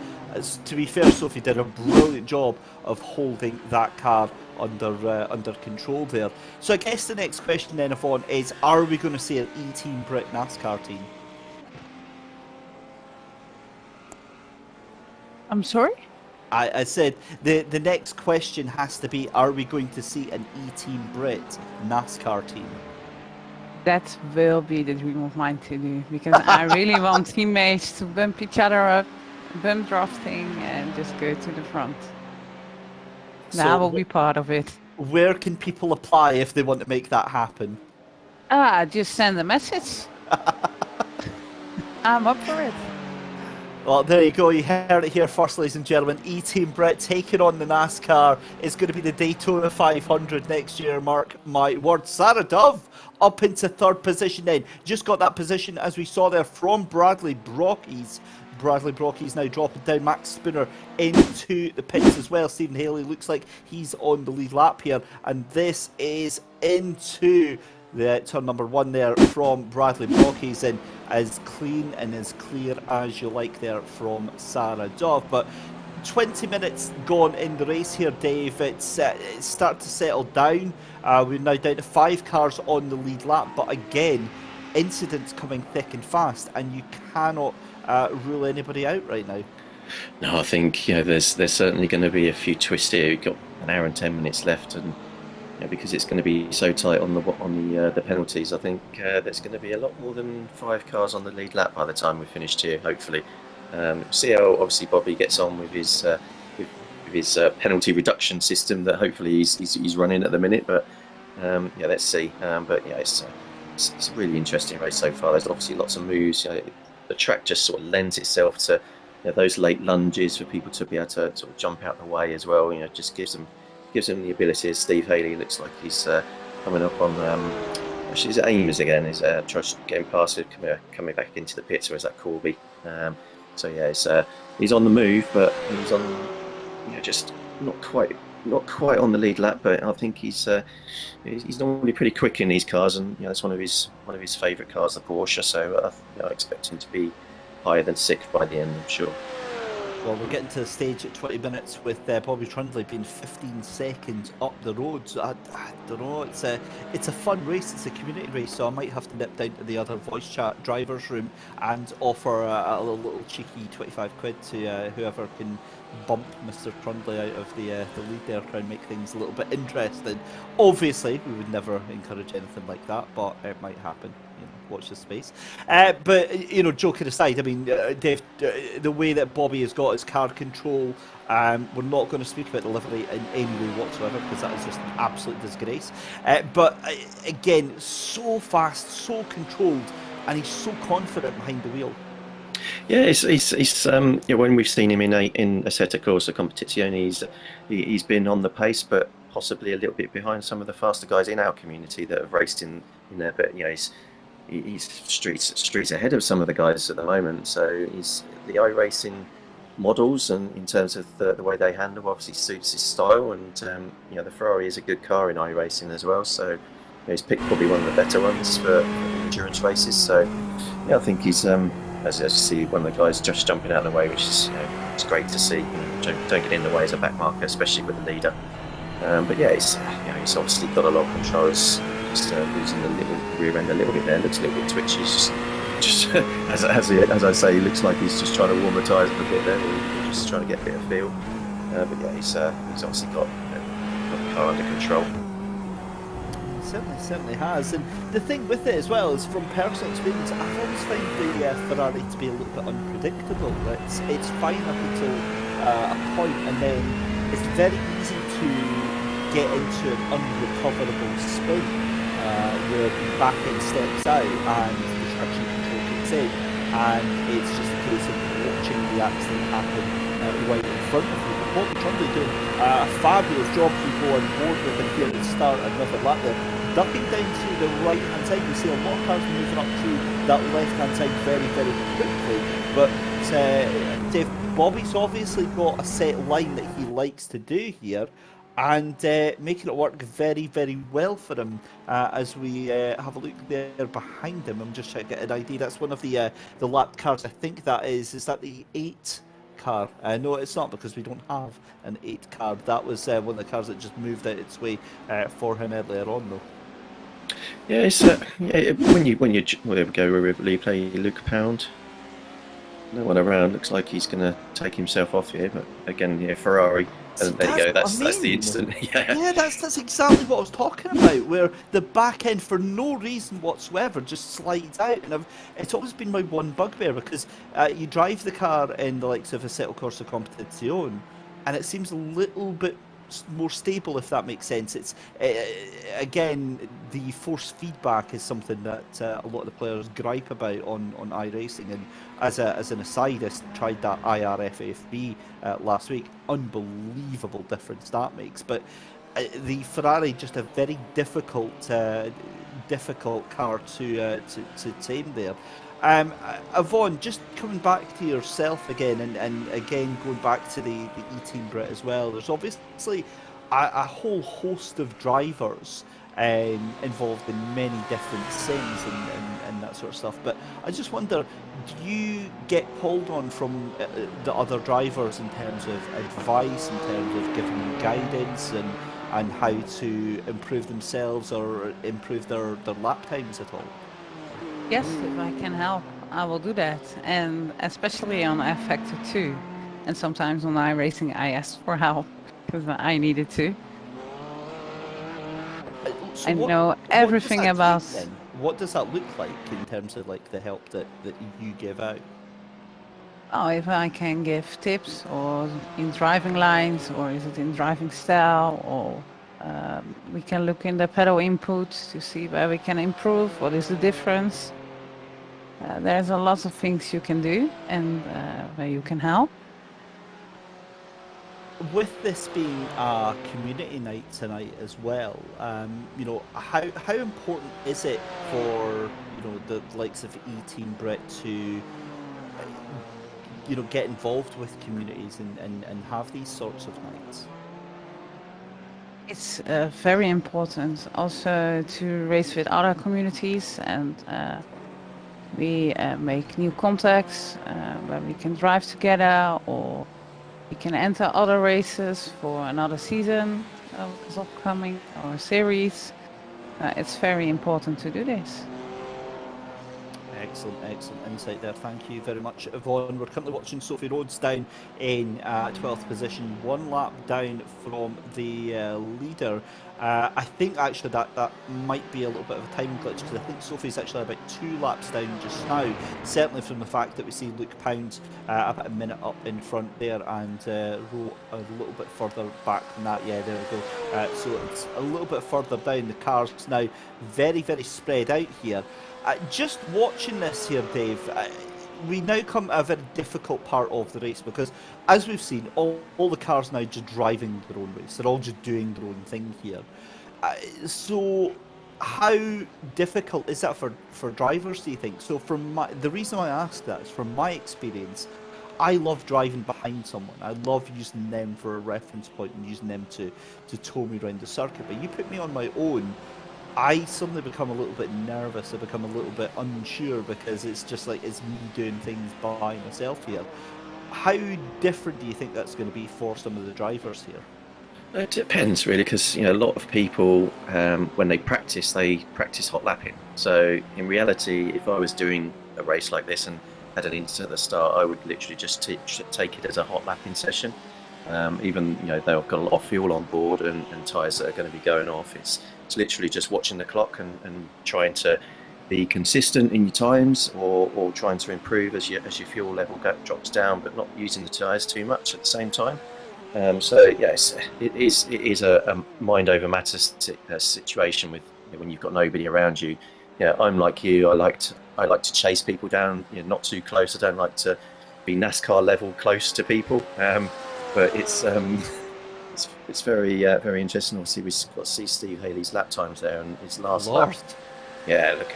To be fair, Sophie did a brilliant job of holding that car under control there. So I guess the next question then, Yvonne, is are we going to see an eTeamBRIT NASCAR team? I'm sorry? I said the next question has to be, are we going to see an eTeamBRIT NASCAR team? That will be the dream of mine to do, because I really want teammates to bump each other up, bump drafting, and just go to the front. That will be part of it. Where can people apply if they want to make that happen? Just send a message. I'm up for it. Well, there you go. You heard it here first, ladies and gentlemen. eTeamBRIT taking on the NASCAR is going to be the Daytona 500 next year. Mark my words. Sarah Dove up into third position then. Just got that position, as we saw there, from Bradley Brockies. Bradley Brockies now dropping down. Max Spooner into the pits as well. Stephen Haley looks like he's on the lead lap here. And this is into the turn number 1 there from Bradley Brockies, and as clean and as clear as you like there from Sarah Dove. But 20 minutes gone in the race here, Dave. It's starting to settle down. We're now down to 5 cars on the lead lap, but again, incidents coming thick and fast, and you cannot rule anybody out right now. No, I think there's certainly going to be a few twists here. We've got an hour and 10 minutes left, and because it's going to be so tight on the penalties, I think there's going to be a lot more than 5 cars on the lead lap by the time we're finished here. Hopefully, see how obviously Bobby gets on with his penalty reduction system that hopefully he's running at the minute. But let's see. But it's a really interesting race so far. There's obviously lots of moves. The track just sort of lends itself to those late lunges for people to be able to sort of jump out the way as well. Just gives them the ability. Steve Haley looks like he's coming up on actually is it Ames again, is just getting past it, coming back into the pits, or is that Corby? He's on the move, but he's on just not quite on the lead lap, but I think he's normally pretty quick in these cars, and it's one of his favourite cars, the Porsche, so I expect him to be higher than 6th by the end, I'm sure. Well, we're getting to the stage at 20 minutes with Bobby Trundley being 15 seconds up the road. So I don't know. It's a fun race. It's a community race, so I might have to nip down to the other voice chat drivers room and offer a little cheeky 25 quid to whoever can bump Mr. Trundley out of the lead there, try and make things a little bit interesting. Obviously, we would never encourage anything like that, but it might happen. Watch this space. But joking aside, I mean, Dave, the way that Bobby has got his car control, we're not going to speak about the livery in any way whatsoever, because that is just an absolute disgrace. But again, so fast, so controlled, and he's so confident behind the wheel. Yeah, he's when we've seen him in Assetto Corsa Competizione, he's been on the pace, but possibly a little bit behind some of the faster guys in our community that have raced in there. But he's streets ahead of some of the guys at the moment. So the iRacing models, and in terms of the way they handle, obviously suits his style, and the Ferrari is a good car in iRacing as well. So he's picked probably one of the better ones for endurance races. So I think he's as you see, one of the guys just jumping out of the way, which is it's great to see. Don't get in the way as a back marker, especially with the leader. But he's obviously got a lot of controls. Just losing the little rear end a little bit there. Looks a little bit twitchy. Just as I say, he looks like he's just trying to warm the tyres a bit there. Or just trying to get a bit of feel. But he's obviously got the car under control. Certainly has. And the thing with it as well is, from personal experience, I've always found the Ferrari to be a little bit unpredictable. It's fine up until a point, and then it's very easy to get into an unrecoverable spin where the back end steps out and the traction control kicks in, and it's just a case of watching the accident happen right in front of you. But Bobby Proudley doing a fabulous job to go on board with him here at the start another lap there. Ducking down to the right hand side, we see a lot of cars moving up to that left hand side very, very quickly. But Dave, Bobby's obviously got a set line that he likes to do here, and making it work very, very well for him. As we have a look there behind him, I'm just trying to get an idea. That's one of the lap cars. I think that is that the 8 car? No, it's not, because we don't have an 8 car. That was one of the cars that just moved out its way for him earlier on, though. Yeah, it's when you well, there we go, we replay Luke Pound. No one around. Looks like he's going to take himself off here, but again, yeah, Ferrari. And there you go. That's the instant. Yeah, that's exactly what I was talking about. Where the back end, for no reason whatsoever, just slides out, and it's always been my one bugbear, because you drive the car in the likes of a Assetto Corsa Competizione, and it seems a little bit more stable, if that makes sense. It's again, the force feedback is something that a lot of the players gripe about on iRacing, and as an aside, I tried that IRFFB last week. Unbelievable difference that makes. But the Ferrari, just a very difficult car to tame there. Yvonne, just coming back to yourself again, and again going back to the eTeamBRIT as well, there's obviously a whole host of drivers involved in many different sims and that sort of stuff, but I just wonder, do you get called on from the other drivers in terms of advice, in terms of giving them guidance and how to improve themselves or improve their lap times at all? Yes, if I can help, I will do that. And especially on F Factor 2. And sometimes on iRacing, I asked for help because I needed to. So I know everything about... What does that look like in terms of like the help that you give out? Oh, if I can give tips, or in driving lines, or is it in driving style, or we can look in the pedal input to see where we can improve, what is the difference. There's a lot of things you can do, and where you can help. With this being a community night tonight as well, you know, how important is it for, you know, the likes of eTeamBRIT to, you know, get involved with communities and have these sorts of nights? It's very important also to race with other communities, and we make new contacts where we can drive together, or we can enter other races for another season is upcoming, or series. It's very important to do this. Excellent insight there. Thank you very much, Yvonne. We're currently watching Sophie Rhodes down in 12th position, 1 lap down from the leader. I think actually that might be a little bit of a time glitch, because I think Sophie's actually about 2 laps down just now. Certainly from the fact that we see Luke Pound about a minute up in front there, and Rowe a little bit further back than that. Yeah, there we go. So it's a little bit further down. The cars now very, very spread out here. Just watching this here, Dave, we now come to a very difficult part of the race, because as we've seen, all the cars now just driving their own race. They're all just doing their own thing here. So how difficult is that for drivers, do you think? So the reason I ask that is, from my experience, I love driving behind someone. I love using them for a reference point and using them to tow me around the circuit. But you put me on my own, I suddenly become a little bit nervous. I become a little bit unsure, because it's just like it's me doing things by myself here. How different do you think that's going to be for some of the drivers here? It depends really, because you know, a lot of people when they practice hot lapping. So in reality, if I was doing a race like this and had an instant at the start, I would literally just take it as a hot lapping session. Even, you know, they've got a lot of fuel on board and tyres that are going to be going off. It's literally just watching the clock and trying to be consistent in your times, or trying to improve as your fuel level drops down, but not using the tyres too much at the same time. So yes, it is a mind over matter situation with when you've got nobody around you. Yeah, I'm like you. I like to chase people down. Not too close. I don't like to be NASCAR level close to people. But it's very interesting. Obviously, we got to see Steve Haley's lap times there, and his last lap. Yeah, look,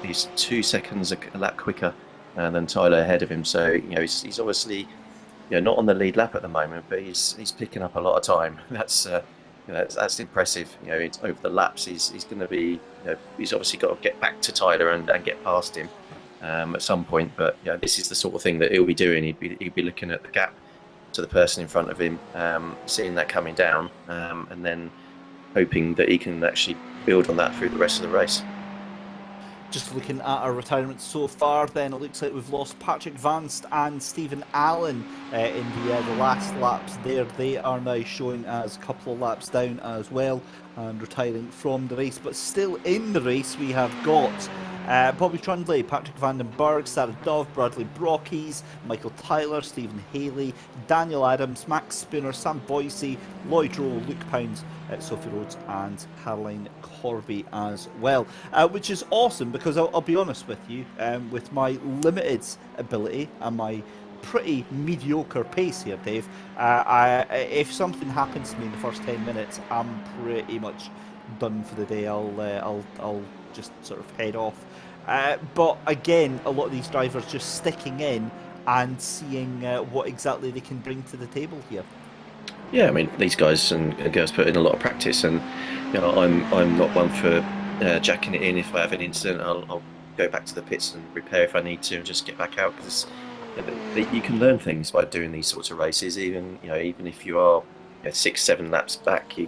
he's 2 seconds a lap quicker than Tyler ahead of him. So he's obviously not on the lead lap at the moment, but he's picking up a lot of time. That's impressive. It's over the laps. He's going to be. He's obviously got to get back to Tyler and get past him at some point. But this is the sort of thing that he'll be doing. He'd be looking at the gap to the person in front of him, seeing that coming down, and then hoping that he can actually build on that through the rest of the race. Just looking at our retirements so far, then it looks like we've lost Patrick Vanst and Stephen Allen in the last laps there. They are now showing as a couple of laps down as well and retiring from the race. But still in the race, we have got Bobby Trundley, Patrick Vandenberg, Sarah Dove, Bradley Brockies, Michael Tyler, Stephen Haley, Daniel Adams, Max Spooner, Sam Boyce, Lloyd Rowe, Luke Pounds, Sophie Rhodes and Caroline Corby as well, which is awesome because I'll be honest with you, with my limited ability and my pretty mediocre pace here, Dave, if something happens to me in the first 10 minutes, I'm pretty much done for the day. I'll just sort of head off. But again, a lot of these drivers just sticking in and seeing what exactly they can bring to the table here. Yeah, I mean, these guys and girls put in a lot of practice, and I'm not one for jacking it in. If I have an incident, I'll go back to the pits and repair if I need to, and just get back out, because you can learn things by doing these sorts of races. Even if you are 6-7 laps back, you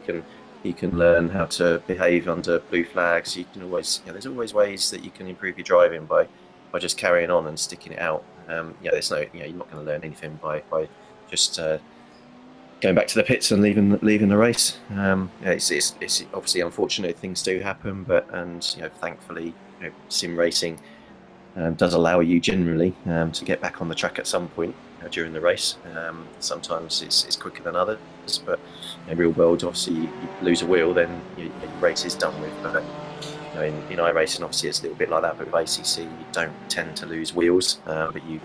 can learn how to behave under blue flags. You can always there's always ways that you can improve your driving by just carrying on and sticking it out. There's no you're not going to learn anything by just going back to the pits and leaving the race. It's obviously unfortunate things do happen, but thankfully sim racing does allow you generally to get back on the track at some point during the race. Sometimes it's quicker than others, but in real world, obviously you lose a wheel, then your race is done with. But in iRacing, obviously it's a little bit like that, but with ACC you don't tend to lose wheels, but you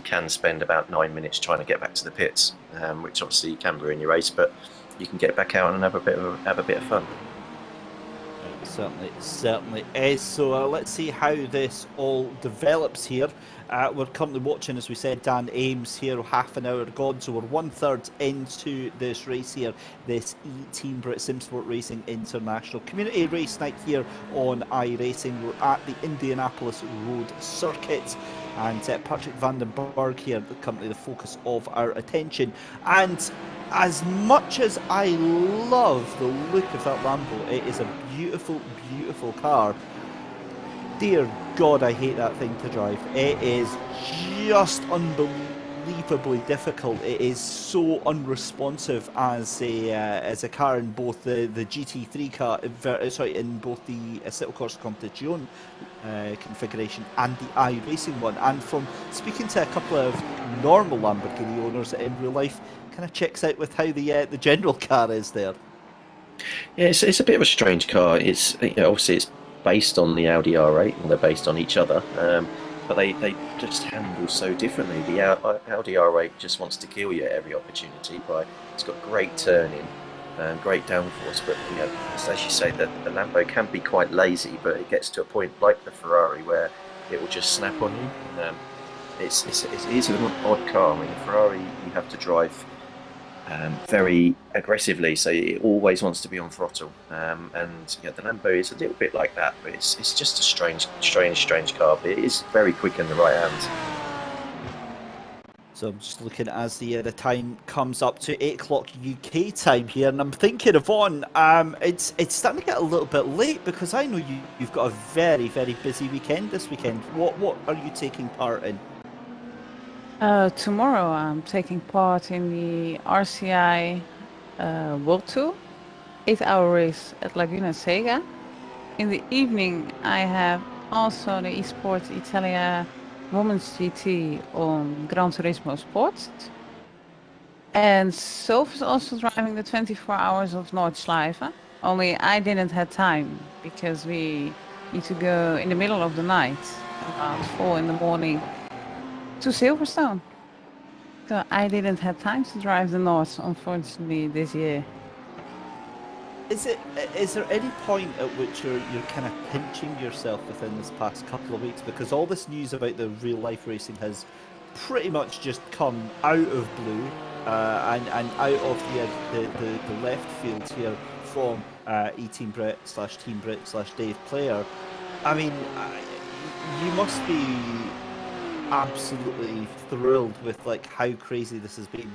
can spend about 9 minutes trying to get back to the pits, which obviously you can ruin your race, but you can get back out and have a bit of fun. Certainly is. So let's see how this all develops here. We're currently watching, as we said, Dan Ames here, half an hour gone, so we're 1/3 into this race here, this eTeamBRIT Simsport Racing International Community Race Night here on iRacing. We're at the Indianapolis Road Circuit, and Patrick Vandenberg here, currently the focus of our attention. And as much as I love the look of that Lambo, it is a beautiful, beautiful car. Dear God, I hate that thing to drive. It is just unbelievably difficult. It is so unresponsive as a car in both the GT3 car, in both the Assetto Corsa Competizione configuration and the iRacing one. And from speaking to a couple of normal Lamborghini owners in real life, kind of checks out with how the general car is there. Yeah, it's a bit of a strange car. It's obviously it's based on the Audi R8, and they're based on each other, but they just handle so differently. The Audi R8 just wants to kill you at every opportunity. It's got great turning, great downforce, but as you say, the Lambo can be quite lazy, but it gets to a point like the Ferrari where it will just snap on you. It is an odd car. I mean, the Ferrari you have to drive very aggressively, so it always wants to be on throttle, and the Lambo is a little bit like that, but it's just a strange car, but it is very quick in the right hands. So I'm just looking as the time comes up to 8 o'clock UK time here, and I'm thinking, Yvonne, it's starting to get a little bit late, because I know you've got a very, very busy weekend this weekend. What are you taking part in? Tomorrow I'm taking part in the RCI World Tour 8-hour race at Laguna Seca. In the evening I have also the eSport Italia Women's GT on Gran Turismo Sport. And Sophie's also driving the 24 hours of Nordschleife. Only I didn't have time because we need to go in the middle of the night, about 4 in the morning, to Silverstone. So I didn't have time to drive the North, unfortunately, this year. Is there any point at which you're kind of pinching yourself within this past couple of weeks, because all this news about the real life racing has pretty much just come out of blue and out of the left field here from eTeamBRIT / TeamBRIT / Dave Player? I mean, you must be absolutely thrilled with like how crazy this has been.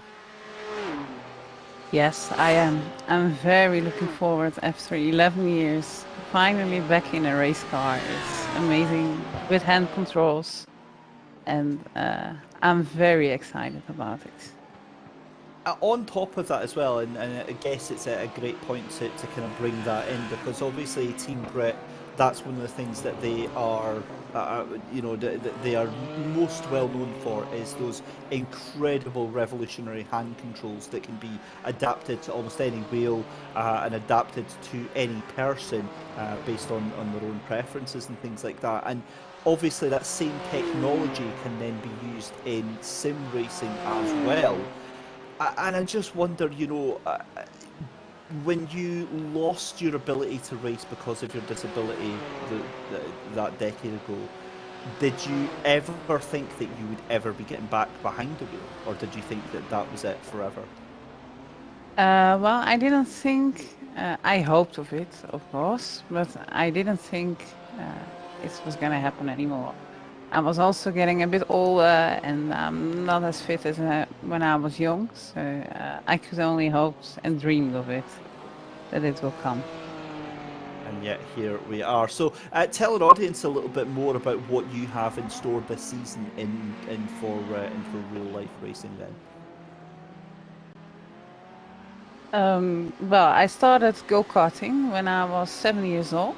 Yes, I am. I'm very looking forward after 11 years. Finally back in a race car. It's amazing with hand controls. And I'm very excited about it. On top of that as well, and I guess it's a great point to kind of bring that in, because obviously eTeamBRIT, that's one of the things that they are, they are most well known for, is those incredible revolutionary hand controls that can be adapted to almost any wheel and adapted to any person based on their own preferences and things like that. And obviously that same technology can then be used in sim racing as well. And I just wonder, when you lost your ability to race because of your disability that decade ago, did you ever think that you would ever be getting back behind the wheel? Or did you think that that was it forever? Well, I didn't think, I hoped of it, of course, but I didn't think it was going to happen anymore. I was also getting a bit older and I'm not as fit as when I was young, so I could only hope and dream of it, that it will come. And yet here we are. So tell our audience a little bit more about what you have in store this season in for real life racing then. Well, I started go-karting when I was 7 years old.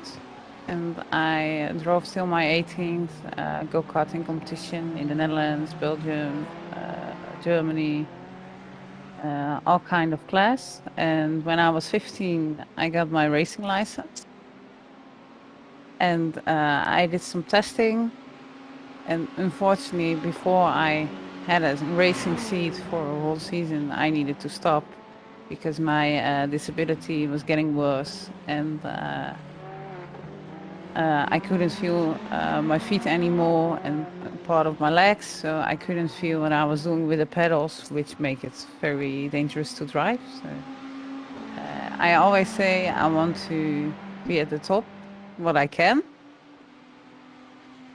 And I drove till my 18th go-karting competition in the Netherlands, Belgium, Germany, all kind of class. And when I was 15, I got my racing license. And I did some testing. And unfortunately, before I had a racing seat for a whole season, I needed to stop because my disability was getting worse. And I couldn't feel my feet anymore and part of my legs, so I couldn't feel what I was doing with the pedals, which make it very dangerous to drive. So I always say I want to be at the top, what I can,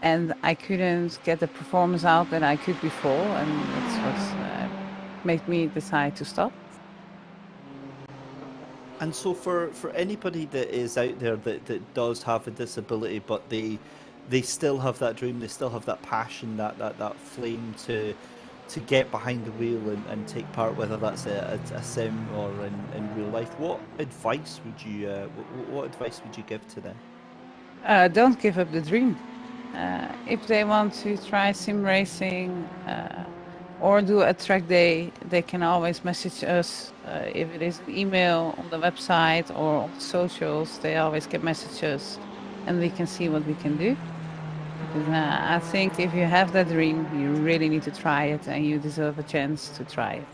and I couldn't get the performance out that I could before, and that's what made me decide to stop. And so for anybody that is out there that does have a disability, but they still have that dream, they still have that passion, that flame to get behind the wheel and take part, whether that's a sim or in real life, what advice would you give to them? Don't give up the dream. If they want to try sim racing or do a track day, they can always message us. If it is an email on the website or on socials, they always get messages and we can see what we can do. Because I think if you have that dream, you really need to try it and you deserve a chance to try it.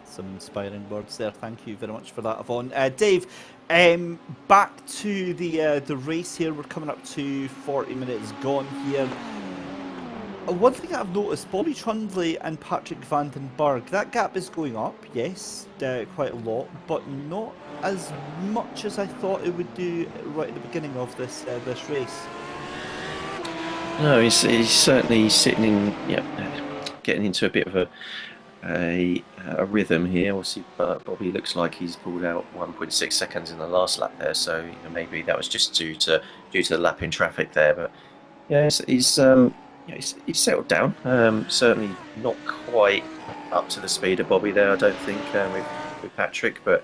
Some inspiring words there. Thank you very much for that, Yvonne. Dave, back to the race here. We're coming up to 40 minutes gone here. One thing I've noticed, Bobby Trundley and Patrick van den Berg, that gap is going up, yes, quite a lot, but not as much as I thought it would do right at the beginning of this race. No, he's certainly sitting in, getting into a bit of a rhythm here. Obviously, Bobby looks like he's pulled out 1.6 seconds in the last lap there, so maybe that was just due to the lap in traffic there. But yeah, he's settled down. Certainly not quite up to the speed of Bobby there, I don't think, with Patrick. But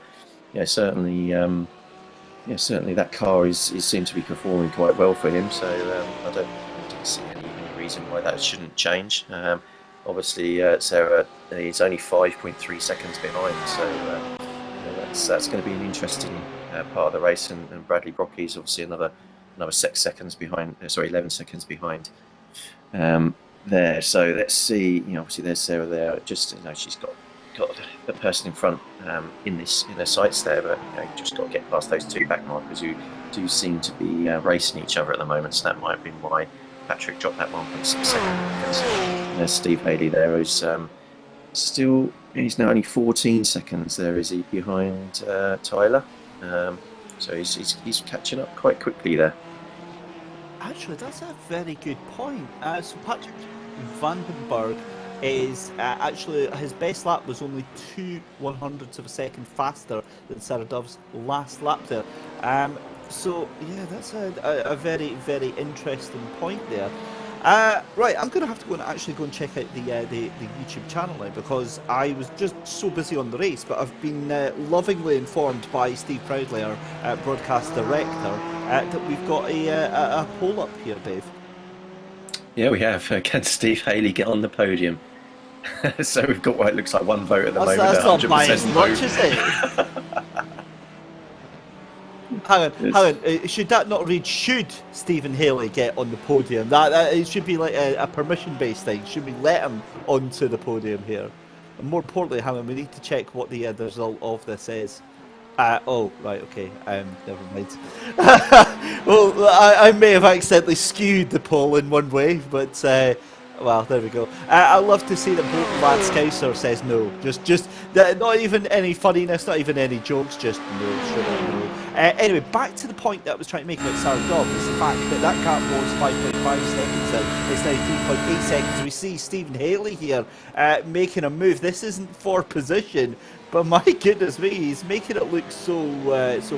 yeah, certainly that car seems to be performing quite well for him. So I don't see any reason why that shouldn't change. obviously Sarah is only 5.3 seconds behind, so that's going to be an interesting part of the race. And Bradley Brockie is obviously another 6 seconds behind. Sorry, 11 seconds behind there. So let's see. Obviously there's Sarah there. Just she's got the person in front in their sights there, but you just got to get past those two back markers who do seem to be racing each other at the moment. So that might have been why Patrick dropped that 1.6 seconds. And there's Steve Haley there, who's still, he's now only 14 seconds there, is he, behind Tyler. So he's catching up quite quickly there. Actually, that's a very good point. So Patrick Vandenberg is actually, his best lap was only 2/100ths of a second faster than Sarah Dove's last lap there. So yeah, that's a very, very interesting point there. Right, I'm going to have to go and check out the YouTube channel now, because I was just so busy on the race, but I've been lovingly informed by Steve Proudley, our broadcast director, that we've got a poll up here, Dave. Yeah, we have. Can Steve Haley get on the podium? So we've got what looks like one vote at the moment. That's not by as much, is it? Hang on. Should that not read, should Stephen Haley get on the podium? That it should be like a permission-based thing. Should we let him onto the podium here? And more importantly, hang on, we need to check what the result of this is. Oh, right, okay. Never mind. Well, I may have accidentally skewed the poll in one way, but well, there we go. I'd love to see that Bolton Lad Scouser says no. Just not even any funniness, not even any jokes, just no, straight up no. Anyway, back to the point that I was trying to make about Sarah Dove, is the fact that that gap was 5.5 seconds and it's now 3.8 seconds. We see Stephen Haley here making a move. This isn't for position, but my goodness me, he's making it look so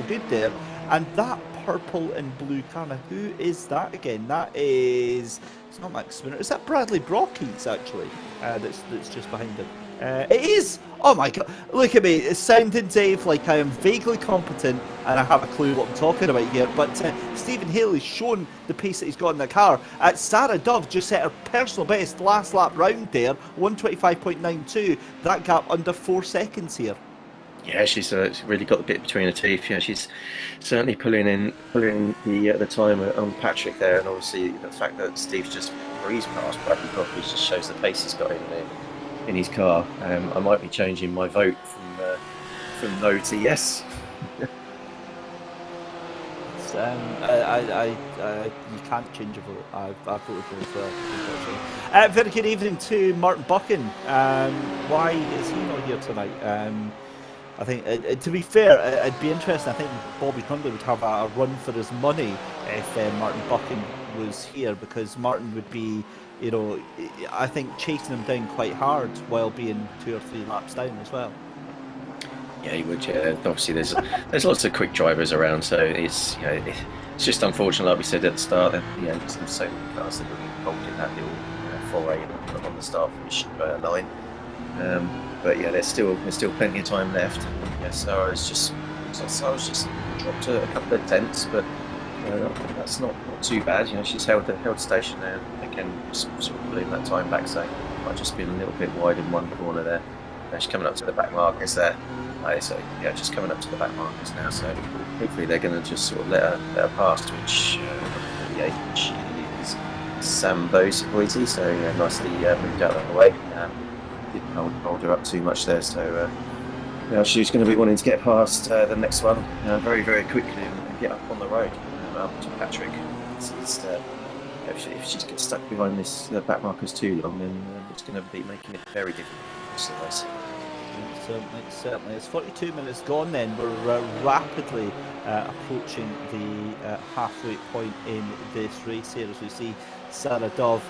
good there. And that purple and blue car, now who is that again? That is, it's not Max Spinner, is that Bradley Brockie's actually, that's just behind him? It is! Oh my god, look at me, it's sounding, Dave, like I am vaguely competent and I have a clue what I'm talking about here, but Stephen Haley's shown the pace that he's got in the car. Sarah Dove just set her personal best last lap round there, 125.92, that gap under 4 seconds here. Yeah, she's really got the bit between her teeth. Yeah, she's certainly pulling the time on Patrick there, and obviously the fact that Steve's just breezed past Bradley Brockey just shows the pace he's got in his car. I might be changing my vote from no to yes. You can't change a vote. I've voted for it, unfortunately. Very good evening to Martin Buchan. Why is he not here tonight? I think, to be fair, it'd be interesting. I think Bobby Crumley would have a run for his money if Martin Buchan was here, because Martin would be, I think chasing him down quite hard while being 2 or 3 laps down as well. Yeah, he would. Yeah, obviously there's lots of quick drivers around, so it's it's just unfortunate, like we said at the start, that there's so many cars that were involved in that little foray on the start finish line. But yeah, there's still plenty of time left. Yeah, Sarah's just dropped a couple of tenths, but that's not too bad. She's held station there. Again, sort of pulling that time back, so might just been a little bit wide in one corner there. She's coming up to the back markers there. So yeah, just coming up to the back markers now. So hopefully they're going to just sort of let her past, which is Sam Boise. So yeah, nicely moved out of the way. Didn't hold her up too much there, so she's going to be wanting to get past the next one very, very quickly and get up on the road up to Patrick. If she gets stuck behind this back markers too long, then it's going to be making it very difficult. Certainly. It's 42 minutes gone then. We're rapidly approaching the halfway point in this race here, as we see Sarah Dove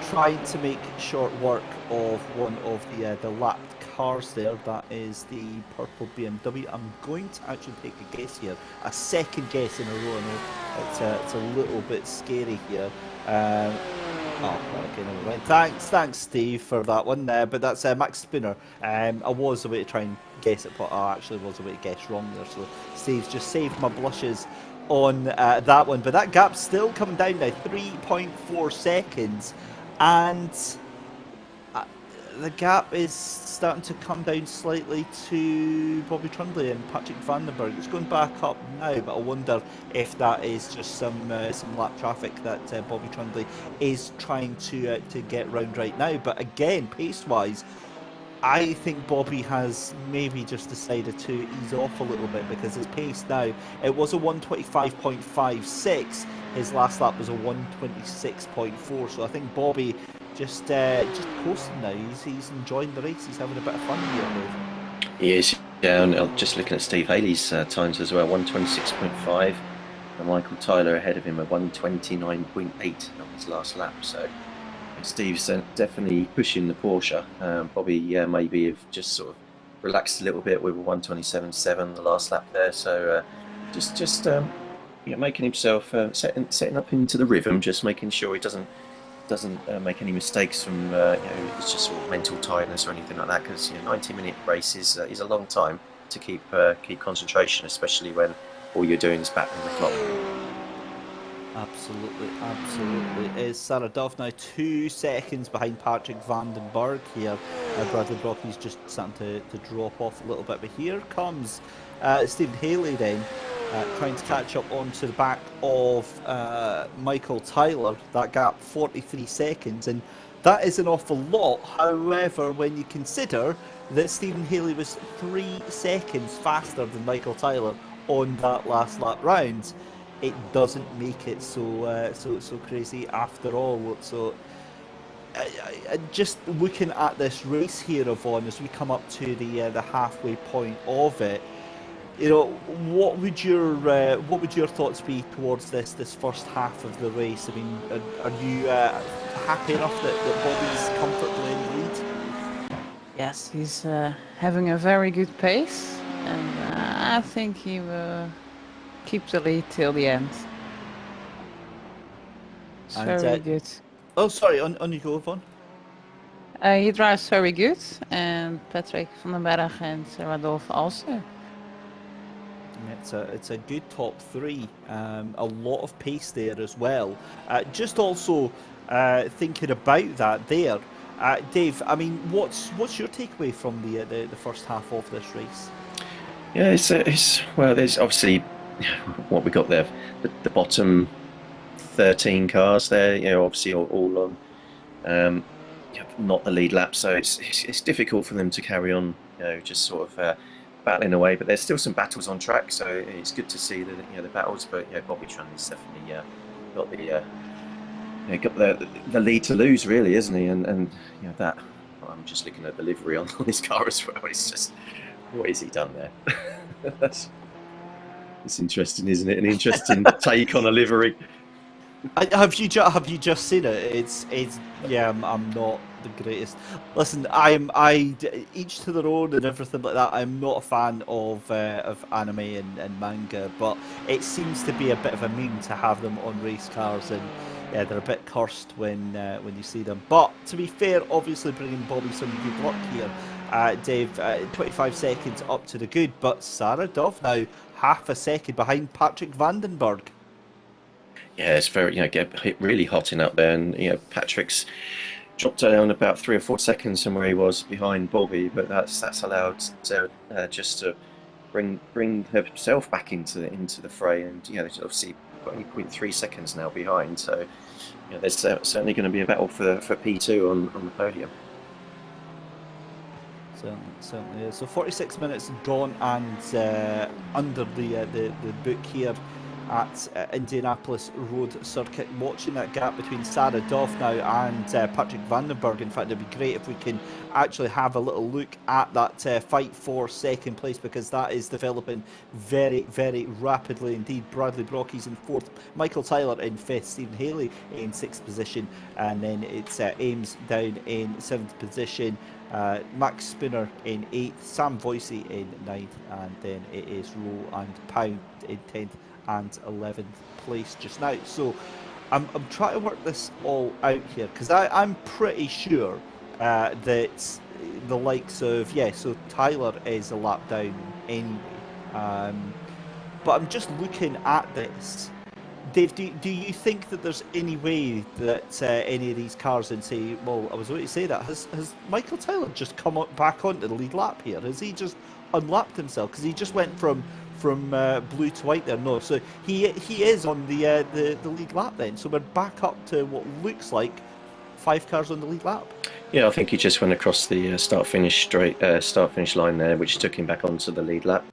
trying to make short work of one of the lapped cars there. That is the purple BMW. I'm going to actually take a guess here, a second guess in a row. I know it's a little bit scary here. Okay, never mind. Thanks, Steve, for that one. But that's Max Spinner. I was a way to try and guess it, but I actually was a way to guess wrong there. So Steve's just saved my blushes on that one. But that gap's still coming down now, 3.4 seconds. And the gap is starting to come down slightly to Bobby Trundley and Patrick Vandenberg. It's going back up now, but I wonder if that is just some lap traffic that Bobby Trundley is trying to get round right now. But again, pace-wise, I think Bobby has maybe just decided to ease off a little bit, because his pace now, it was a 125.56. His last lap was a 126.4. So I think Bobby just coasting now. He's enjoying the race. He's having a bit of fun here, Dave. He is. Yeah, and just looking at Steve Haley's times as well, 126.5, and Michael Tyler ahead of him at 129.8 on his last lap. So Steve's definitely pushing the Porsche. Bobby maybe have just sort of relaxed a little bit with 127.7 the last lap there. So just making himself setting up into the rhythm, just making sure he doesn't make any mistakes from it's just sort of mental tiredness or anything like that, because 90-minute race is a long time to keep concentration, especially when all you're doing is battling the clock. Absolutely. Is Sarah Dove now 2 seconds behind Patrick Vandenberg here. Bradley Brocky's just starting to drop off a little bit, but here comes Stephen Haley then, trying to catch up onto the back of Michael Tyler. That gap, 43 seconds, and that is an awful lot. However, when you consider that Stephen Haley was 3 seconds faster than Michael Tyler on that last lap round, it doesn't make it so crazy after all. So just looking at this race here, Yvonne, as we come up to the halfway point of it, what would your thoughts be towards this first half of the race? I mean, are you happy enough that Bobby's comfortably in the lead? Yes, he's having a very good pace, and I think he will keep the lead till the end. It's very good. Oh, sorry, on you go, Yvonne. He drives very good, and Patrick van den Berg and Sarah Dove also. It's a good top 3. A lot of pace there as well. Just also thinking about that there, Dave. I mean, what's your takeaway from the first half of this race? Yeah, it's there's obviously what we got there. The bottom 13 cars there, obviously all on not the lead lap, so it's difficult for them to carry on, just sort of battling away. But there's still some battles on track, so it's good to see the battles. But Bobby Trundley's definitely got the lead to lose, really, isn't he? And that I'm just looking at the livery on his car as well. It's just, what has he done there? It's interesting, isn't it? An interesting take on a livery. Have you just seen it? I'm not the greatest. Listen, each to their own and everything like that. I'm not a fan of anime and manga, but it seems to be a bit of a meme to have them on race cars, and they're a bit cursed when you see them. But to be fair, obviously bringing Bobby some good luck here, Dave. 25 seconds up to the good, but Sarah Dove now half a second behind Patrick Vandenberg. Yeah, it's very get really hotting up there, and Patrick's dropped down about 3 or 4 seconds from where he was behind Bobby, but that's allowed to just to bring himself back into the fray, and there's obviously got 8.3 seconds now behind, so there's certainly going to be a battle for P2 on the podium. Certainly is. So 46 minutes gone and under the book here at Indianapolis Road Circuit. Watching that gap between Sarah Dove now and Patrick Vandenberg. In fact, it'd be great if we can actually have a little look at that fight for second place, because that is developing very, very rapidly indeed. Bradley Brocky's in 4th, Michael Tyler in 5th, Stephen Haley in 6th position, and then it's Ames down in 7th position, Max Spooner in 8th, Sam Voicey in 9th, and then it is Rowe and Pound in 10th and 11th place just now. So I'm trying to work this all out here, because I'm pretty sure that the likes of so Tyler is a lap down anyway, but I'm just looking at this. Dave, do you think that there's any way that any of these cars, and say, well, I was going to say that, has Michael Tyler just come back onto the lead lap here? Has he just unlapped himself? Because he just went from blue to white there. No, so he is on the lead lap then. So we're back up to what looks like 5 cars on the lead lap. Yeah, I think he just went across the start-finish line there, which took him back onto the lead lap.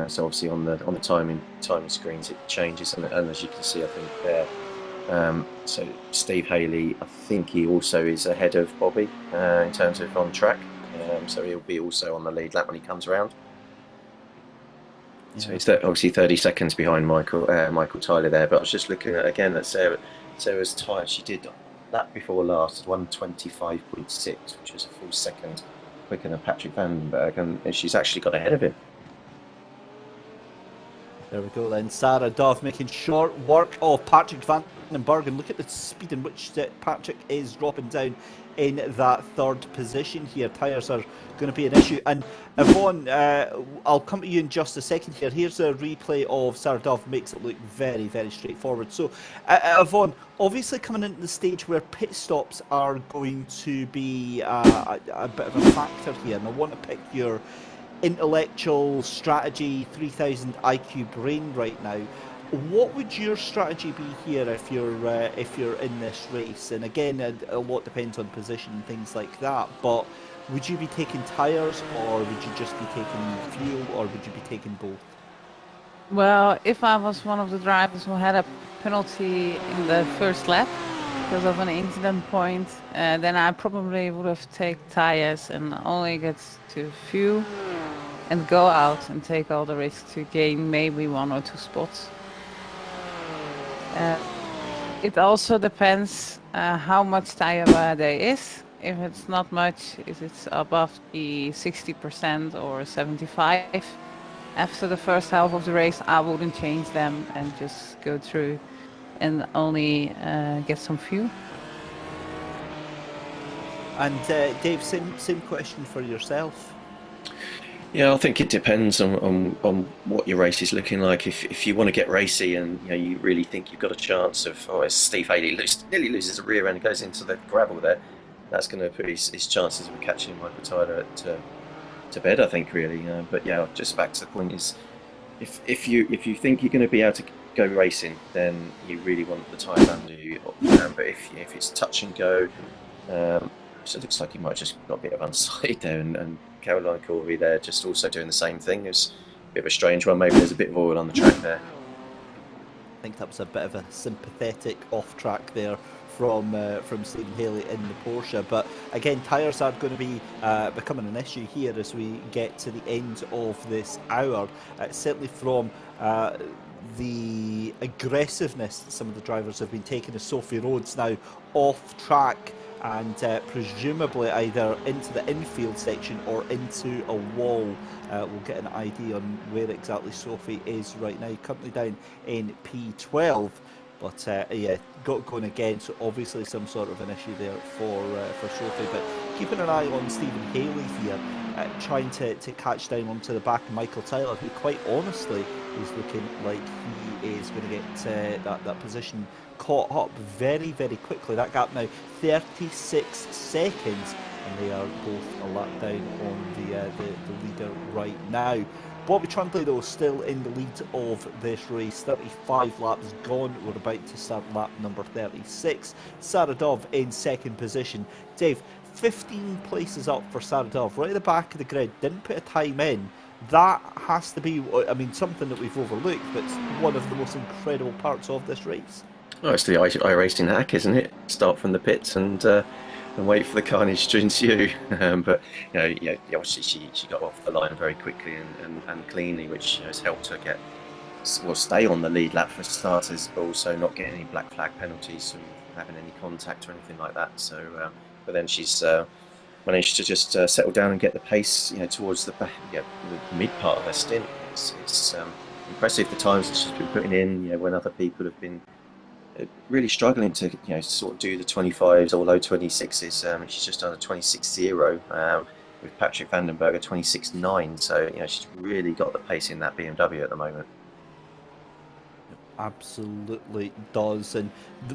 So obviously on the timing screens it changes, and as you can see, I think there. So Steve Haley, I think he also is ahead of Bobby in terms of on track. So he'll be also on the lead lap when he comes around. Yeah. So he's obviously 30 seconds behind Michael Tyler there. But I was just looking at Sarah's tyre. She did lap before last 1:25.6, which was a full second quicker than Patrick Vandenberg, and she's actually got ahead of him. There we go then. Sarah Dove making short work of Patrick Vandenberg, and look at the speed in which Patrick is dropping down in that 3rd position here. Tyres are going to be an issue. And Yvonne, I'll come to you in just a second here. Here's a replay of Sarah Dove, makes it look very, very straightforward. So, Yvonne, obviously coming into the stage where pit stops are going to be a bit of a factor here, and I want to pick your intellectual strategy 3000 IQ brain right now. What would your strategy be here if you're in this race? And again, a lot depends on position and things like that, but would you be taking tyres, or would you just be taking fuel, or would you be taking both? Well, if I was one of the drivers who had a penalty in the first lap because of an incident point, then I probably would have taken tyres and only get to fuel and go out and take all the risk to gain maybe 1 or 2 spots. It also depends how much tire wear there is. If it's not much, if it's above the 60% or 75%, after the first half of the race, I wouldn't change them and just go through and only get some fuel. And Dave, same question for yourself. Yeah, I think it depends on what your race is looking like. If you want to get racy and you really think you've got a chance of, as Steve Haley nearly loses a rear end and goes into the gravel there, that's going to put his chances of catching Michael Tyler to bed, I think, really. But yeah, just back to the point is, if you think you're going to be able to go racing, then you really want the tyre under you. But if it's touch and go, so it looks like you might just got a bit of unside there, and Caroline Corby there just also doing the same thing. It's a bit of a strange one. Maybe there's a bit of oil on the track there. I think that was a bit of a sympathetic off track there from Stephen Haley in the Porsche. But again, tyres are going to be becoming an issue here as we get to the end of this hour. Certainly from the aggressiveness that some of the drivers have been taking as Sophie Rhodes now off track, and presumably either into the infield section or into a wall. We'll get an idea on where exactly Sophie is right now, currently down in P12. But yeah, got going again, so obviously some sort of an issue there for Sophie. But keeping an eye on Stephen Haley here, trying to catch down onto the back of Michael Tyler, who quite honestly is looking like he is going to get that position caught up very, very quickly. That gap now 36 seconds, and they are both a lap down on the leader right now. Bobby Trundley, though, still in the lead of this race. 35 laps gone. We're about to start lap number 36. Sarah Dove in 2nd position. Dave, 15 places up for Sarah Dove, right at the back of the grid. Didn't put a time in. That has to be, I mean, something that we've overlooked, but it's one of the most incredible parts of this race. Oh, it's the iRacing hack, isn't it? Start from the pits and wait for the carnage to ensue. But obviously she got off the line very quickly and cleanly, which has helped her stay on the lead lap for starters, but also not get any black flag penalties from having any contact or anything like that. So, but then she's managed to just settle down and get the pace, towards the back, the mid part of her stint. It's impressive the times that she's been putting in. When other people have been really struggling to sort of do the 25s or low 26s. She's just done a 26.0 with Patrick Vandenberg at 26.9. So she's really got the pace in that BMW at the moment. absolutely does. And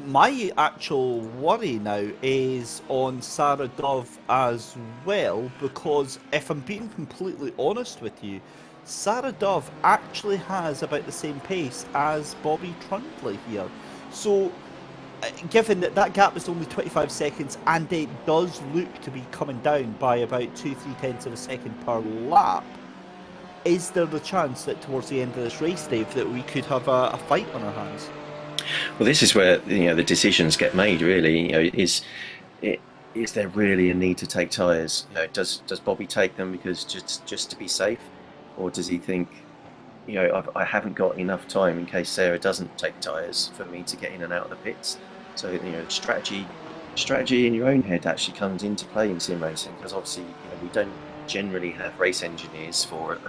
my actual worry now is on Sarah Dove as well, because if I'm being completely honest with you, Sarah Dove actually has about the same pace as Bobby Trundley here. So given that that gap is only 25 seconds and it does look to be coming down by about 2-3 tenths of a second per lap, is there the chance that towards the end of this race, Dave, that we could have a fight on our hands? Well, this is where the decisions get made. Really, is there really a need to take tyres? Does Bobby take them because just to be safe, or does he think, I haven't got enough time in case Sarah doesn't take tyres for me to get in and out of the pits? So strategy in your own head actually comes into play in sim racing, because obviously we don't generally have race engineers for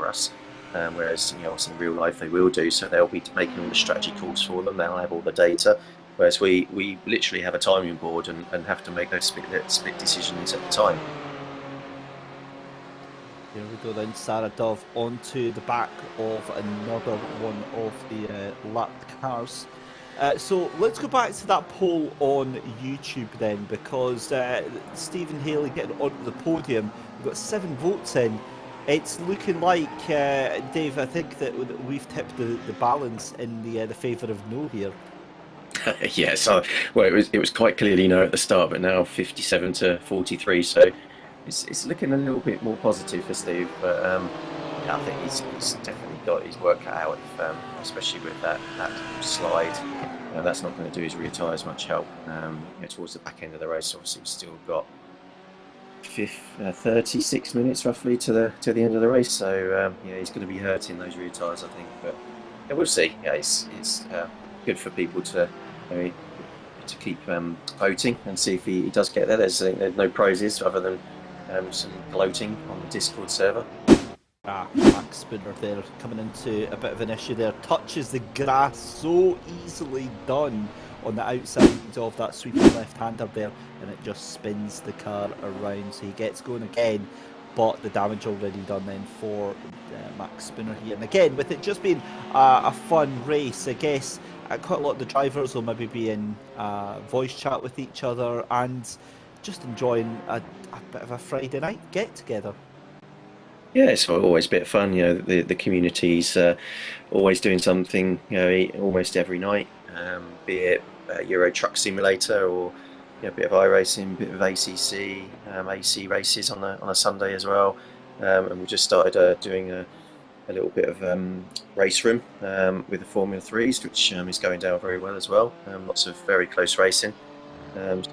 us, whereas obviously in real life they will do. So they'll be making all the strategy calls for them. They'll have all the data, whereas we literally have a timing board and have to make those split decisions at the time. Here we go then, Sarah Dove onto the back of another one of the lapped cars. So let's go back to that poll on YouTube then, because Stephen Haley getting onto the podium, we've got 7 votes in. It's looking like, Dave, I think that we've tipped the balance in the favour of no here. Yeah, so it was quite clearly no at the start, but now 57 to 43. So it's looking a little bit more positive for Steve. But I think he's definitely got his work cut out, especially with that slide. That's not going to do his rear tyres much help. Towards the back end of the race, obviously we've still got 36 minutes roughly to the end of the race. So he's going to be hurting those rear tyres, I think. But we'll see. Yeah, it's good for people to keep voting and see if he does get there. There's no prizes other than some gloating on the Discord server. Max Spinner there coming into a bit of an issue there. Touches the grass, so easily done on the outside of that sweeping left-hander there, and it just spins the car around. So he gets going again, but the damage already done then for Max Spinner here. And again, with it just being a fun race, I guess quite a lot of the drivers will maybe be in voice chat with each other and just enjoying a bit of a Friday night get-together. Yeah, it's always a bit of fun. The community's always doing something, almost every night, be it Euro Truck Simulator or a bit of iRacing, a bit of ACC, AC races on a Sunday as well. And we just started doing a little bit of race room with the Formula 3s, which is going down very well as well. Lots of very close racing. And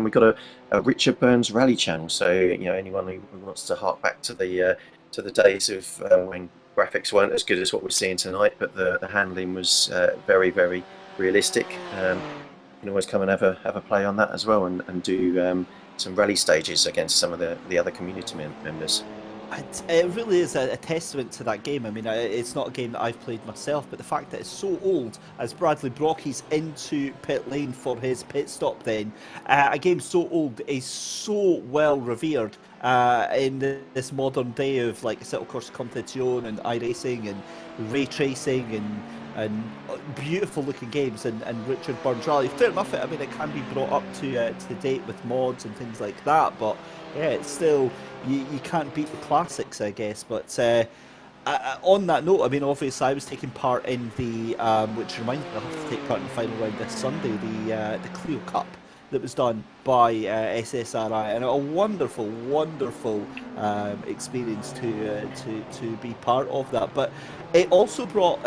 we've got a Richard Burns rally channel, so anyone who wants to hark back to the days of when graphics weren't as good as what we're seeing tonight, but the handling was very, very realistic. You can always come and have a play on that as well, and do some rally stages against some of the other community members. It really is a testament to that game. I mean, it's not a game that I've played myself, but the fact that it's so old, as Bradley Brockie's into pit lane for his pit stop then, a game so old is so well revered in this modern day of like Settle Course Competition and iRacing and ray tracing and beautiful looking games, and Richard Burns Rally. Fair enough, I mean, it can be brought up to date with mods and things like that, but yeah, it's still, you can't beat the classics, I guess. But on that note, I mean, obviously I was taking part in the, which reminds me, I'll have to take part in the final round this Sunday, the Clio Cup that was done by SSRI, and a wonderful, wonderful experience to be part of that. But it also brought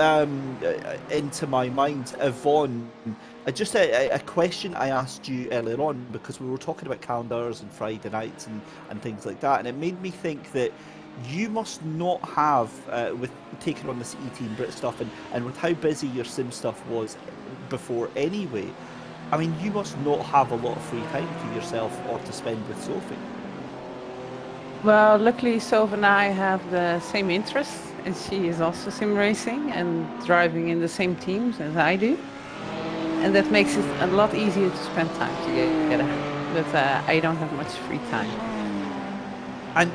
into my mind, Yvonne, just a question I asked you earlier on, because we were talking about calendars and Friday nights and things like that, and it made me think that you must not have, with taking on this eTeamBRIT stuff and with how busy your sim stuff was before anyway, I mean, you must not have a lot of free time to yourself or to spend with Sophie. Well, luckily Sophie and I have the same interests, and she is also sim racing and driving in the same teams as I do. And that makes it a lot easier to spend time together. But I don't have much free time. And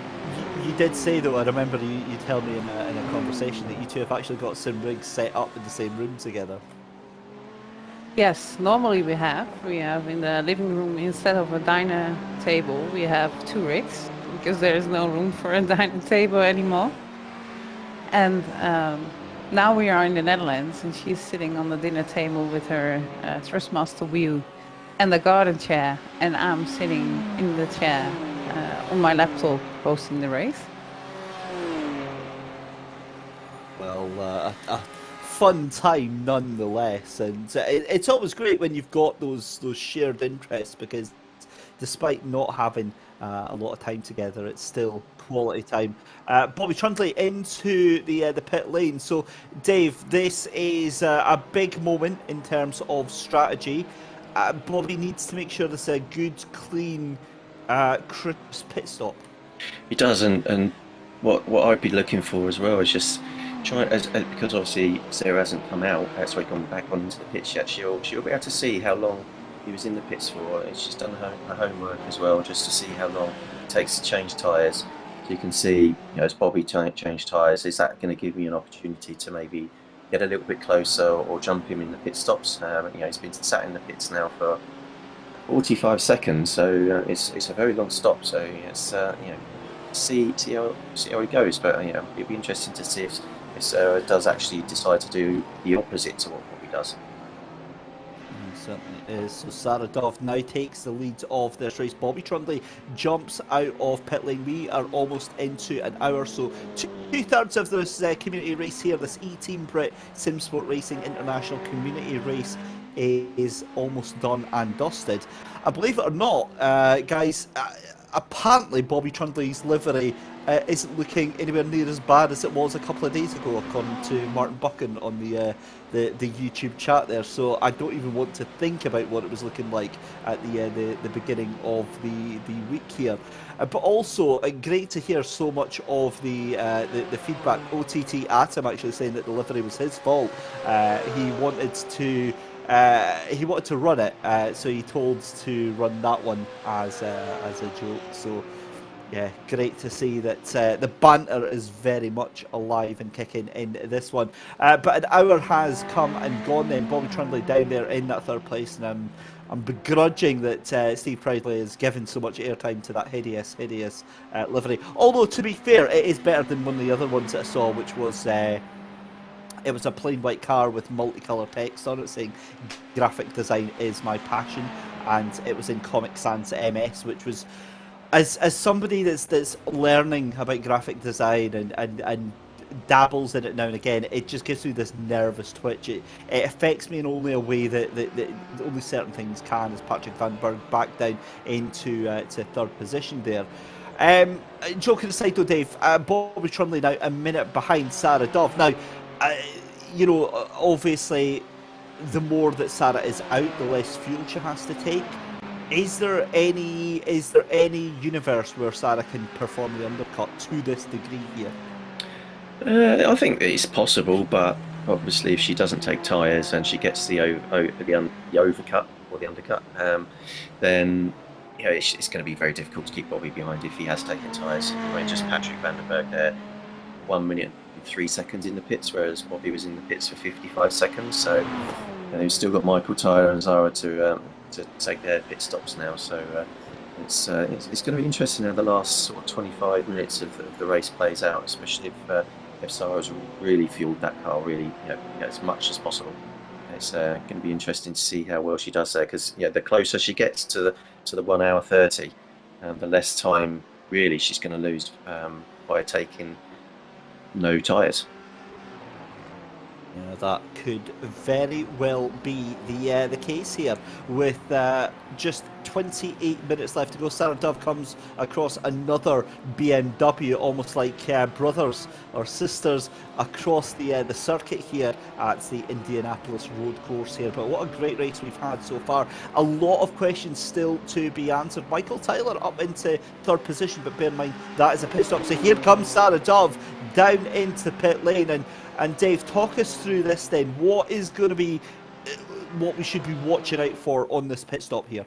You did say, though, I remember you tell me in a conversation that you two have actually got some rigs set up in the same room together. Yes, normally we have in the living room, instead of a diner table, we have 2 rigs, because there is no room for a diner table anymore. And now we are in the Netherlands, and she's sitting on the dinner table with her Thrustmaster wheel and the garden chair, and I'm sitting in the chair on my laptop hosting the race. Well, a fun time nonetheless, and it's always great when you've got those shared interests, because despite not having a lot of time together, it's still quality time. Bobby Trundley into the pit lane. So, Dave, this is a big moment in terms of strategy. Bobby needs to make sure this is a good, clean, crisp pit stop. He does, and what I'd be looking for as well is just try, because obviously Sarah hasn't come out, sorry, gone back onto the pitch yet. She'll be able to see how long he was in the pits for. She's done her homework as well, just to see how long it takes to change tyres. So you can see, as Bobby changed tyres, is that going to give me an opportunity to maybe get a little bit closer or jump him in the pit stops? He's been sat in the pits now for 45 seconds, so it's a very long stop. So it's see how it goes. But it'd be interesting to see if Sarah does actually decide to do the opposite to what Bobby does. Certainly is. So Sarah Dove now takes the lead of this race. Bobby Trundley jumps out of pit lane. We are almost into an hour, so 2/3 of this community race here, this eTeamBRIT Simsport Racing International Community Race, is almost done and dusted. And believe it or not, guys, apparently Bobby Trundley's livery isn't looking anywhere near as bad as it was a couple of days ago, according to Martin Buchan on the YouTube chat there. So I don't even want to think about what it was looking like at the beginning of the week here. But also great to hear so much of the feedback. OTT Atom actually saying that the livery was his fault. He wanted to run it, so he told to run that one as a joke. So yeah, great to see that the banter is very much alive and kicking in this one. But an hour has come and gone then. Bobby Trundley down there in that 3rd place, and I'm begrudging that Steve Proudley has given so much airtime to that hideous livery. Although, to be fair, it is better than one of the other ones that I saw, which was it was a plain white car with multicolour text on it saying "Graphic design is my passion," and it was in Comic Sans MS, which was, as somebody that's learning about graphic design and dabbles in it now and again, it just gives me this nervous twitch. It affects me in only a way that only certain things can, as Patrick Van Berg back down into to 3rd position there. Joking aside though, Dave, Bobby Trundley now a minute behind Sarah Dove. Now, obviously, the more that Sarah is out, the less fuel she has to take. Is there any universe where Sarah can perform the undercut to this degree here? I think it's possible, but obviously if she doesn't take tyres and she gets the overcut or the undercut, then it's going to be very difficult to keep Bobby behind if he has taken tyres. I mean, just Patrick Van der Berg there, 1 minute and 3 seconds in the pits, whereas Bobby was in the pits for 55 seconds. So we've still got Michael, Tyler and Zara to take their pit stops now. So it's going to be interesting how the last sort of 25 minutes of the race plays out, especially if Zara's really fueled that car really as much as possible. It's going to be interesting to see how well she does there, because the closer she gets to the 1 hour 30, the less time really she's going to lose by taking no tyres. That could very well be the case here, with just 28 minutes left to go. Sarah Dove comes across another BMW, almost like brothers or sisters across the circuit here at the Indianapolis Road Course here. But what a great race we've had so far. A lot of questions still to be answered. Michael Tyler up into 3rd position, but bear in mind that is a pit stop. So here comes Sarah Dove down into pit lane, and Dave, talk us through this then. What is going to be what we should be watching out for on this pit stop here?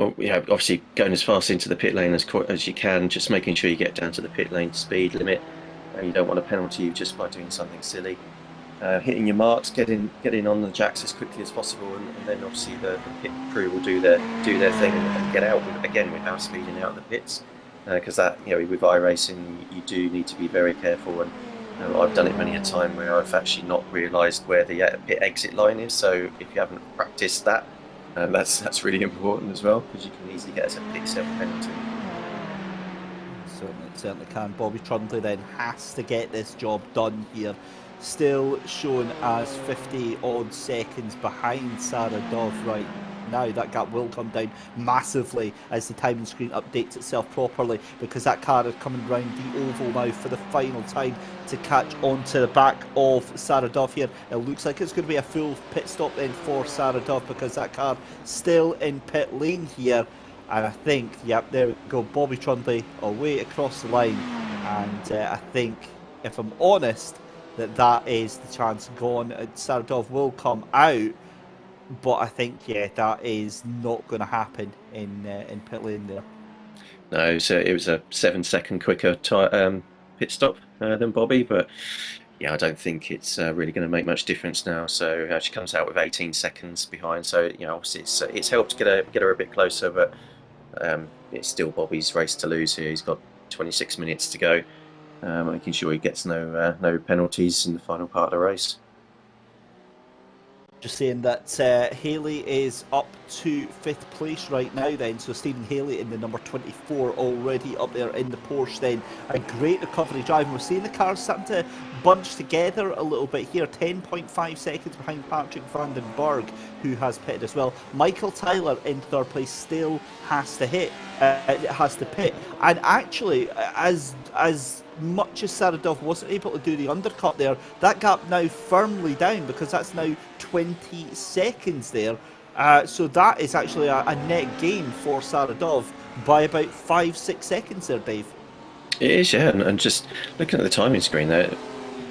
Well, yeah, obviously going as fast into the pit lane as you can, just making sure you get down to the pit lane speed limit. You don't want a penalty just by doing something silly. Hitting your marks, getting on the jacks as quickly as possible, and then obviously the pit crew will do their thing and get out without speeding out of the pits. Because that, with iRacing, you do need to be very careful, and I've done it many a time where I've actually not realised where the pit exit line is. So if you haven't practiced that, that's really important as well, because you can easily get a pit yourself a penalty. Certainly can. Bobby Trundley then has to get this job done here. Still shown as 50 odd seconds behind Sarah Dove right now. That gap will come down massively as the timing screen updates itself properly, because that car is coming round the oval now for the final time to catch onto the back of Sarah Dove here. It looks like it's going to be a full pit stop then for Sarah Dove, because that car still in pit lane here. And I think, yep, there we go, Bobby Trundley away across the line. And I think, if I'm honest, that is the chance gone. Sarah Dove will come out, but I think, yeah, that is not going to happen in pit lane there. No, so it was a 7-second quicker pit stop than Bobby, but yeah, I don't think it's really going to make much difference now. So she comes out with 18 seconds behind. So obviously it's helped get her a bit closer, but it's still Bobby's race to lose here. He's got 26 minutes to go, making sure he gets no penalties in the final part of the race. Just saying that Haley is up to 5th place right now then, so Stephen Haley in the number 24 already up there in the Porsche then. A great recovery drive, and we're seeing the cars starting to bunch together a little bit here. 10.5 seconds behind Patrick van den Berg, who has pitted as well. Michael Tyler in 3rd place still has to pit, and actually as much as Sarah Dove wasn't able to do the undercut there, that gap now firmly down, because that's now 20 seconds there. So that is actually a net gain for Sarah Dove by about 5-6 seconds there, Dave. It is, yeah, and just looking at the timing screen there,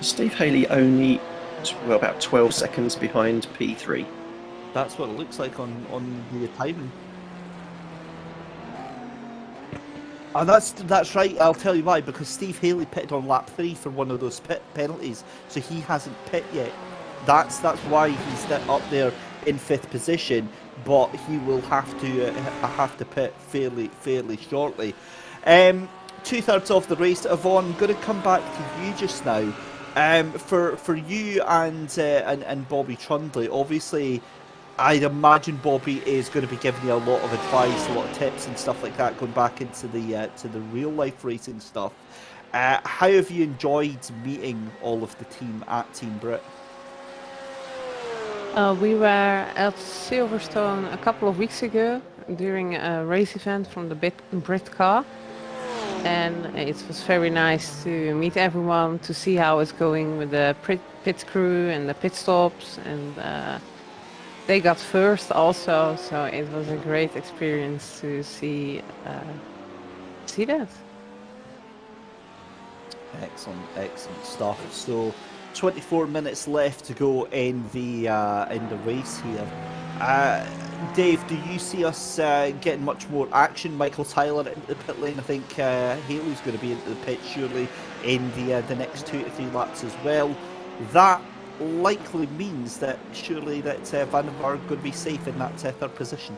Steve Haley only about 12 seconds behind P3. That's what it looks like on the timing. Oh, that's right. I'll tell you why. Because Steve Haley pitted on lap 3 for one of those pit penalties, so he hasn't pit yet. That's why he's up there in 5th position. But he will have to pit fairly shortly. 2/3 of the race, Yvonne. I'm going to come back to you just now. For you and Bobby Trundley, obviously, I'd imagine Bobby is going to be giving you a lot of advice, a lot of tips and stuff like that, going back into the real life racing stuff. How have you enjoyed meeting all of the team at eTeamBRIT? We were at Silverstone a couple of weeks ago during a race event from the Brit car, and it was very nice to meet everyone, to see how it's going with the pit crew and the pit stops, and they got first also, so it was a great experience to see that. Excellent stuff. So 24 minutes left to go in the race here. Dave, do you see us getting much more action? Michael Tyler into the pit lane. I think Haley's going to be into the pit surely in the next 2 to 3 laps as well. That likely means that surely that Van den Berg going to be safe in that 3rd position.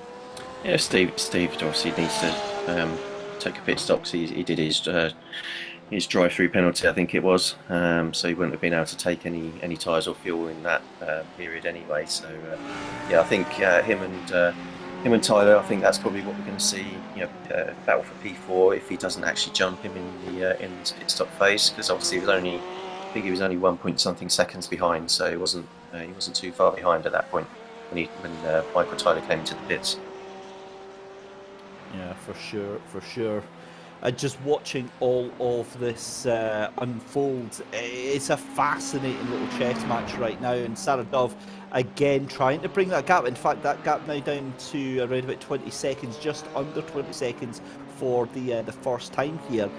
Yeah, Steve obviously needs to take a pit stop, because he did his drive-through penalty, I think it was. So he wouldn't have been able to take any tyres or fuel in that period anyway. So yeah, I think him and Tyler, I think that's probably what we're going to see. Battle for P4 if he doesn't actually jump him in the pit stop phase, because obviously he was only 1-point-something seconds behind, so he wasn't too far behind at that point when Michael Tyler came into the pits. Yeah, for sure. Just watching all of this unfold, it's a fascinating little chess match right now, and Sarah Dove again trying to bring that gap. In fact, that gap now down to around about 20 seconds, just under 20 seconds for the first time here.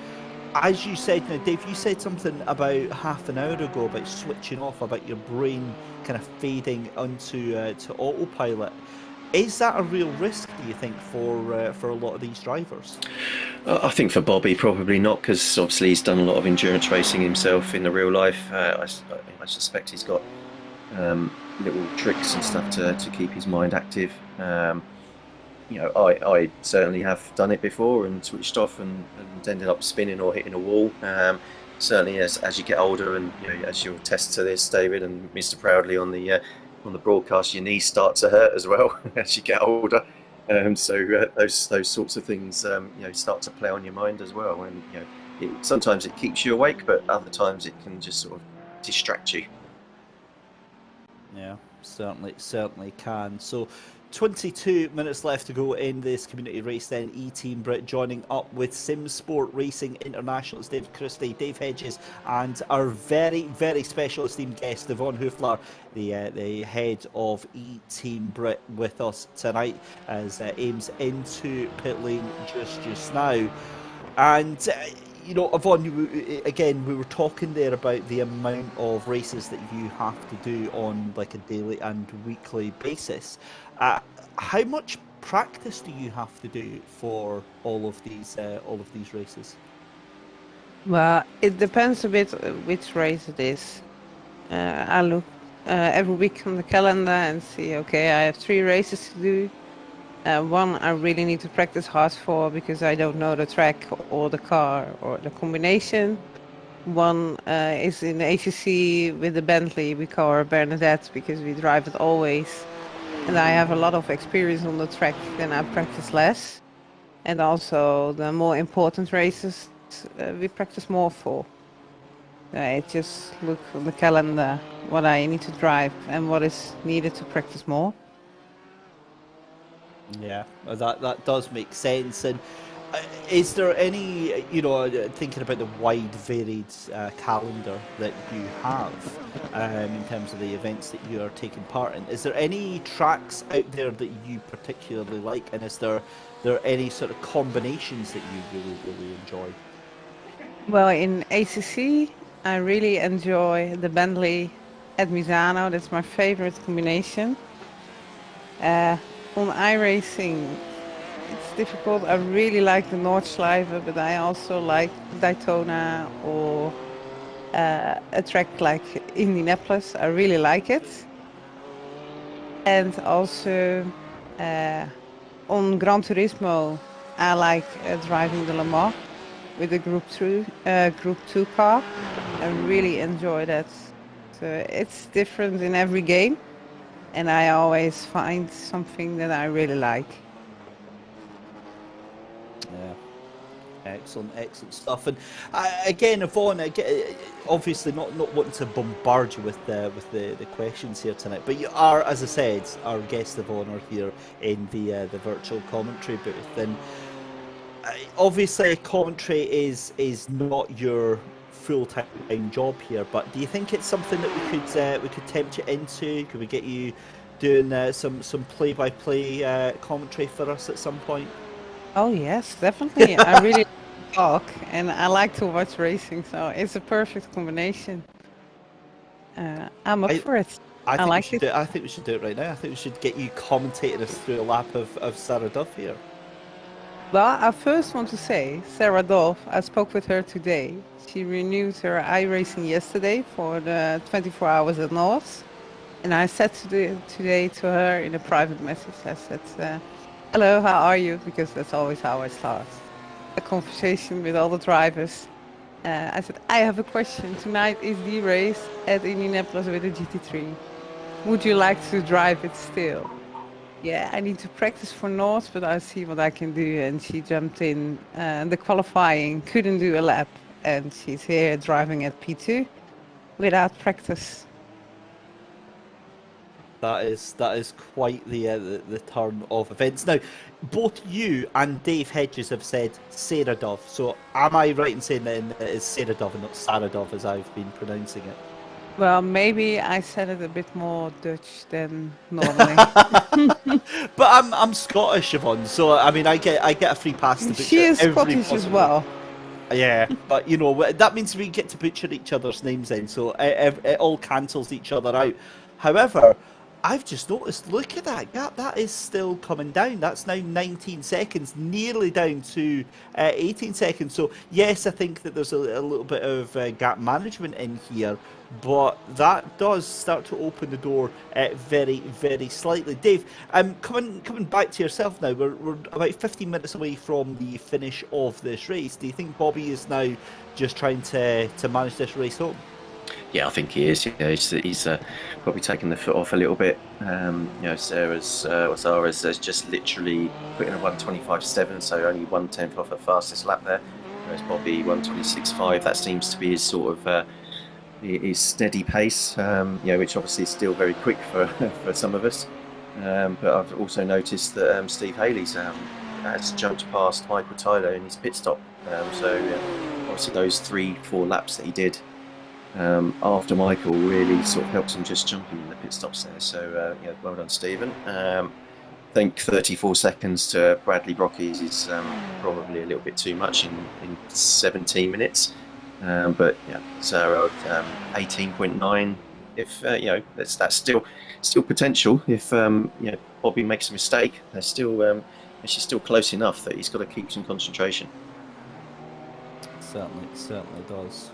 As you said, now Dave, you said something about half an hour ago about switching off, about your brain kind of fading onto to autopilot. Is that a real risk, do you think, for a lot of these drivers? I think for Bobby, probably not, because obviously he's done a lot of endurance racing himself in the real life. I suspect he's got little tricks and stuff to keep his mind active. You know, I certainly have done it before and switched off and ended up spinning or hitting a wall. Certainly, as you get older, and you know, as you'll attest to this, David and Mr. Proudley on the broadcast, your knees start to hurt as well as you get older. So those sorts of things, you know, start to play on your mind as well. And you know, sometimes it keeps you awake, but other times it can just sort of distract you. Yeah, certainly can. So 22 minutes left to go in this community race then. eTeamBRIT joining up with Simsport Racing International. It's David Christie, Dave Hedges, and our very, very special esteemed guest, Yvonne Houffelaar, the head of eTeamBRIT, with us tonight as Ames into pit lane just now. And you know, Yvonne, we were talking there about the amount of races that you have to do on like a daily and weekly basis. How much practice do you have to do for all of these races? Well, it depends a bit which race it is. I look every week on the calendar and see, okay, I have 3 races to do. One I really need to practice hard for because I don't know the track or the car or the combination. One is in the ACC with the Bentley. We call her Bernadette because we drive it always. And I have a lot of experience on the track, then I practice less. And also the more important races we practice more for. I just look on the calendar what I need to drive and what is needed to practice more. Yeah, that does make sense. And is there any, you know, thinking about the wide varied calendar that you have in terms of the events that you are taking part in, is there any tracks out there that you particularly like, and is there any sort of combinations that you really enjoy? Well, in ACC I really enjoy the Bentley at Misano. That's my favorite combination. On iRacing, it's difficult. I really like the Nordschleife, but I also like Daytona or a track like Indianapolis. I really like it. And also on Gran Turismo, I like driving the Le Mans with the Group 2 car. I really enjoy that. So it's different in every game. And I always find something that I really like. Yeah, excellent stuff. And again, Yvonne, obviously not wanting to bombard you with the questions here tonight, but you are, as I said, our guest of honour here in the virtual commentary booth. And obviously, commentary is not your full-time job here, but do you think it's something that we could tempt you into? Could we get you doing some play-by-play commentary for us at some point? Oh yes, definitely. I really talk and I like to watch racing, so it's a perfect combination. I'm up for it. I like it. I think we should do it right now. I think we should get you commentating us through a lap of Sarah Duff here. Well, I first want to say, Sarah Dove, I spoke with her today. She renewed her iRacing yesterday for the 24 hours at North. And I said today to her in a private message, I said, hello, how are you? Because that's always how I start a conversation with all the drivers. I said, I have a question. Tonight is the race at Indianapolis with a GT3. Would you like to drive it still? Yeah, I need to practice for North, but I'll see what I can do. And she jumped in the qualifying, couldn't do a lap. And she's here driving at P2 without practice. That is quite the turn of events. Now, both you and Dave Hedges have said Sarah Dove. So am I right in saying that it is Sarah Dove and not Sarah Dove as I've been pronouncing it? Well, maybe I said it a bit more Dutch than normally. But I'm Scottish, Yvonne, so I mean I get a free pass to butcher. She is Scottish as well. Yeah, but you know that means we get to butcher each other's names then, so it all cancels each other out. However, I've just noticed, look at that gap, that is still coming down. That's now 19 seconds, nearly down to 18 seconds. So yes, I think that there's a little bit of gap management in here, but that does start to open the door very, very slightly. Dave, coming back to yourself now, we're about 15 minutes away from the finish of this race. Do you think Bobby is now just trying to manage this race home? Yeah, I think he is. Yeah, he's probably taken the foot off a little bit. Zara's has just literally put in a 1:25.7, so only 1/10 off the fastest lap there. Whereas Bobby 1:26.5. That seems to be his sort of his steady pace. Which obviously is still very quick for for some of us. But I've also noticed that Steve Haley's has jumped past Michael Tyler in his pit stop. Obviously those 3-4 laps that he did after Michael really sort of helped him just jumping in the pit stops there. So well done, Stephen. I think 34 seconds to Bradley Brockies is probably a little bit too much in 17 minutes. But yeah, Sarah 18.9. If that's still potential. If Bobby makes a mistake, there's still she's still close enough that he's got to keep some concentration. Certainly does.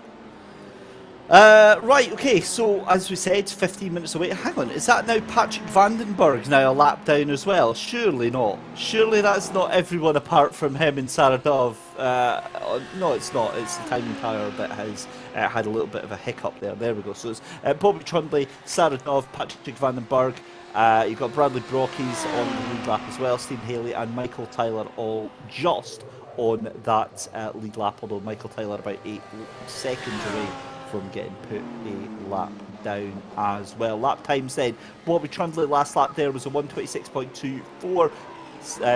Right, okay, so as we said, 15 minutes away. Hang on, is that now Patrick Vandenberg now a lap down as well? Surely not. Surely that's not everyone apart from him and Sarah Dove. No, it's not. It's the timing tyre that has had a little bit of a hiccup there. There we go. So it's Bobby Trundley, Sarah Dove, Patrick Vandenberg. You've got Bradley Brockies on the lead lap as well, Stephen Haley and Michael Tyler all just on that lead lap, although Michael Tyler about 8 seconds away from getting put a lap down as well. Lap times then, Bobby Trundley last lap there was a 1:26.24,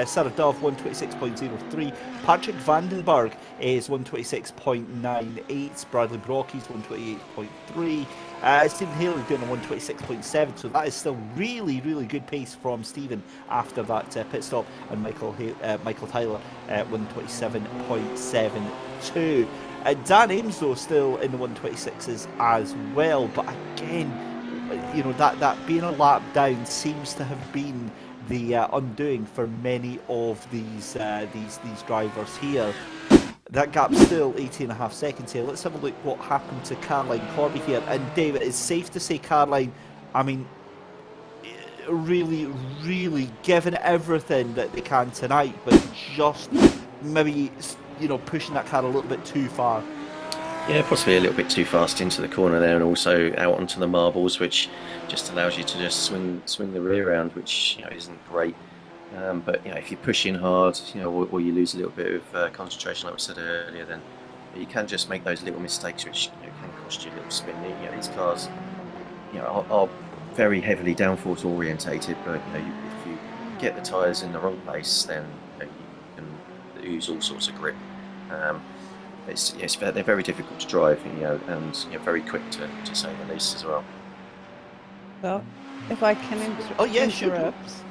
Sarah Dove 1:26.03, Patrick Vandenberg is 1:26.98, Bradley Brockies 1:28.3, Stephen Haley doing a 1:26.7, so that is still really, really good pace from Stephen after that pit stop, and Michael Tyler 1:27.72. Dan Ames though still in the 1:26s as well, but again, that being a lap down seems to have been the undoing for many of these drivers here. That gap's still 18.5 seconds here. Let's have a look what happened to Caroline Corby here. And David, it's safe to say Caroline, I mean, really, really giving everything that they can tonight, but just maybe pushing that car a little bit too far. Yeah, possibly a little bit too fast into the corner there, and also out onto the marbles, which just allows you to just swing the rear round, which isn't great. But if you push in hard, or you lose a little bit of concentration, like we said earlier, then you can just make those little mistakes, which can cost you a little spin. These cars, are very heavily downforce orientated, but if you get the tyres in the wrong place, then you can lose all sorts of grip. They're very difficult to drive, and very quick to say the least as well. Well, if I can interrupt,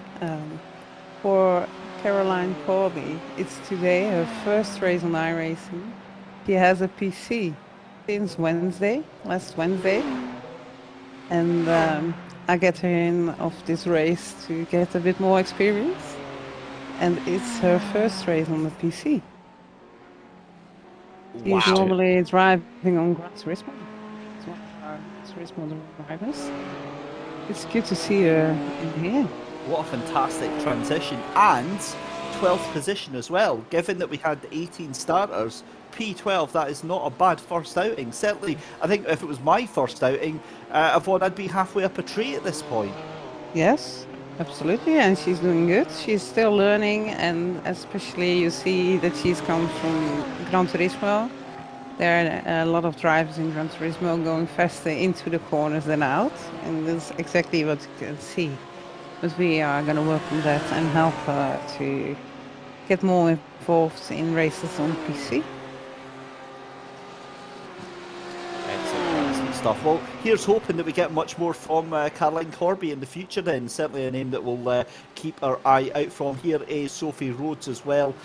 for Caroline Corby, it's today her first race on iRacing. She has a PC since last Wednesday, and I get her in of this race to get a bit more experience, and it's her first race on the PC. Wow. She's normally driving on Gran Turismo. It's one of our Gran Turismo drivers. It's good to see her in here. What a fantastic transition, and 12th position as well. Given that we had 18 starters, P12, that is not a bad first outing. Certainly, I think if it was my first outing, Yvonne, I'd be halfway up a tree at this point. Yes, absolutely, and she's doing good. She's still learning, and especially you see that she's come from Gran Turismo. There are a lot of drivers in Gran Turismo going faster into the corners than out, and that's exactly what you can see. But we are going to work on that and help her to get more involved in races on PC. Excellent. stuff. Well, here's hoping that we get much more from Caroline Corby in the future then. Certainly a name that we'll keep our eye out from. Here is Sophie Rhodes as well,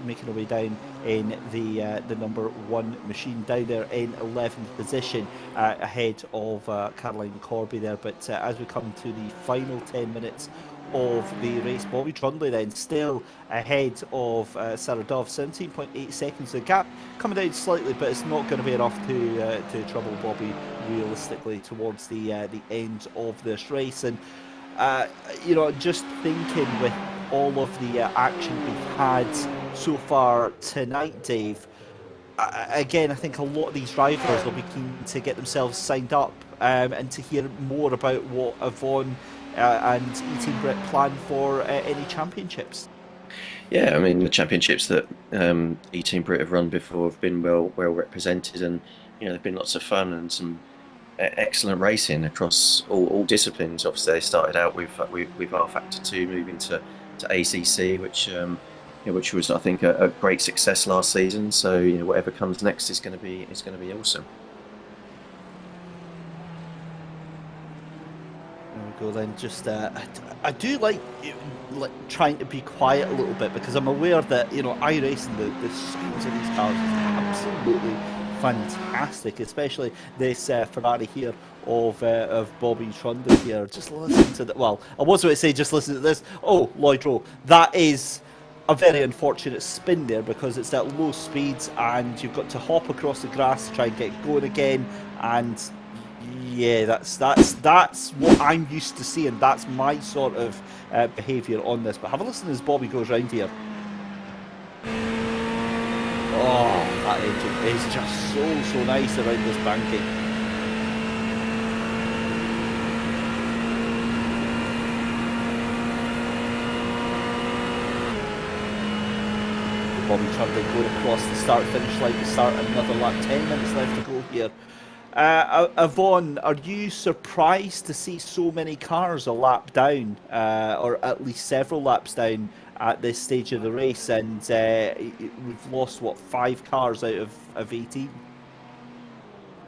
making her way down in the number 1 machine, down there in 11th position, ahead of Caroline Corby there. But as we come to the final 10 minutes of the race, Bobby Trundley then still ahead of Sarah Dove, 17.8 seconds. The gap coming down slightly, but it's not going to be enough to trouble Bobby realistically towards the end of this race. And you know, just thinking with all of the action we've had so far tonight, Dave, again, I think a lot of these drivers will be keen to get themselves signed up and to hear more about what Yvonne and eTeamBRIT plan for any championships. Yeah, I mean, the championships that eTeamBRIT have run before have been well represented, and you know, they've been lots of fun and some excellent racing across all disciplines. Obviously, they started out with R Factor 2, moving to ACC, which was, I think, a great success last season. So you know, whatever comes next is going to be awesome. Go then. Just I do like trying to be quiet a little bit, because I'm aware that, you know, iRacing, the sounds of these cars is absolutely fantastic, especially this Ferrari here of Bobby Trundle here. Just listen to that. Well, I was going to say just listen to this. Oh, Lloyd Rowe, that is a very unfortunate spin there, because it's at low speeds and you've got to hop across the grass to try and get going again. And yeah, that's what I'm used to seeing. That's my sort of behaviour on this. But have a listen as Bobby goes round here. Oh, that engine is just so nice around this banking. Bobby Trundle going across the start-finish line to start another lap. 10 minutes left to go here. Yvonne, are you surprised to see so many cars a lap down, or at least several laps down at this stage of the race? And we've lost, what, 5 cars out of 18?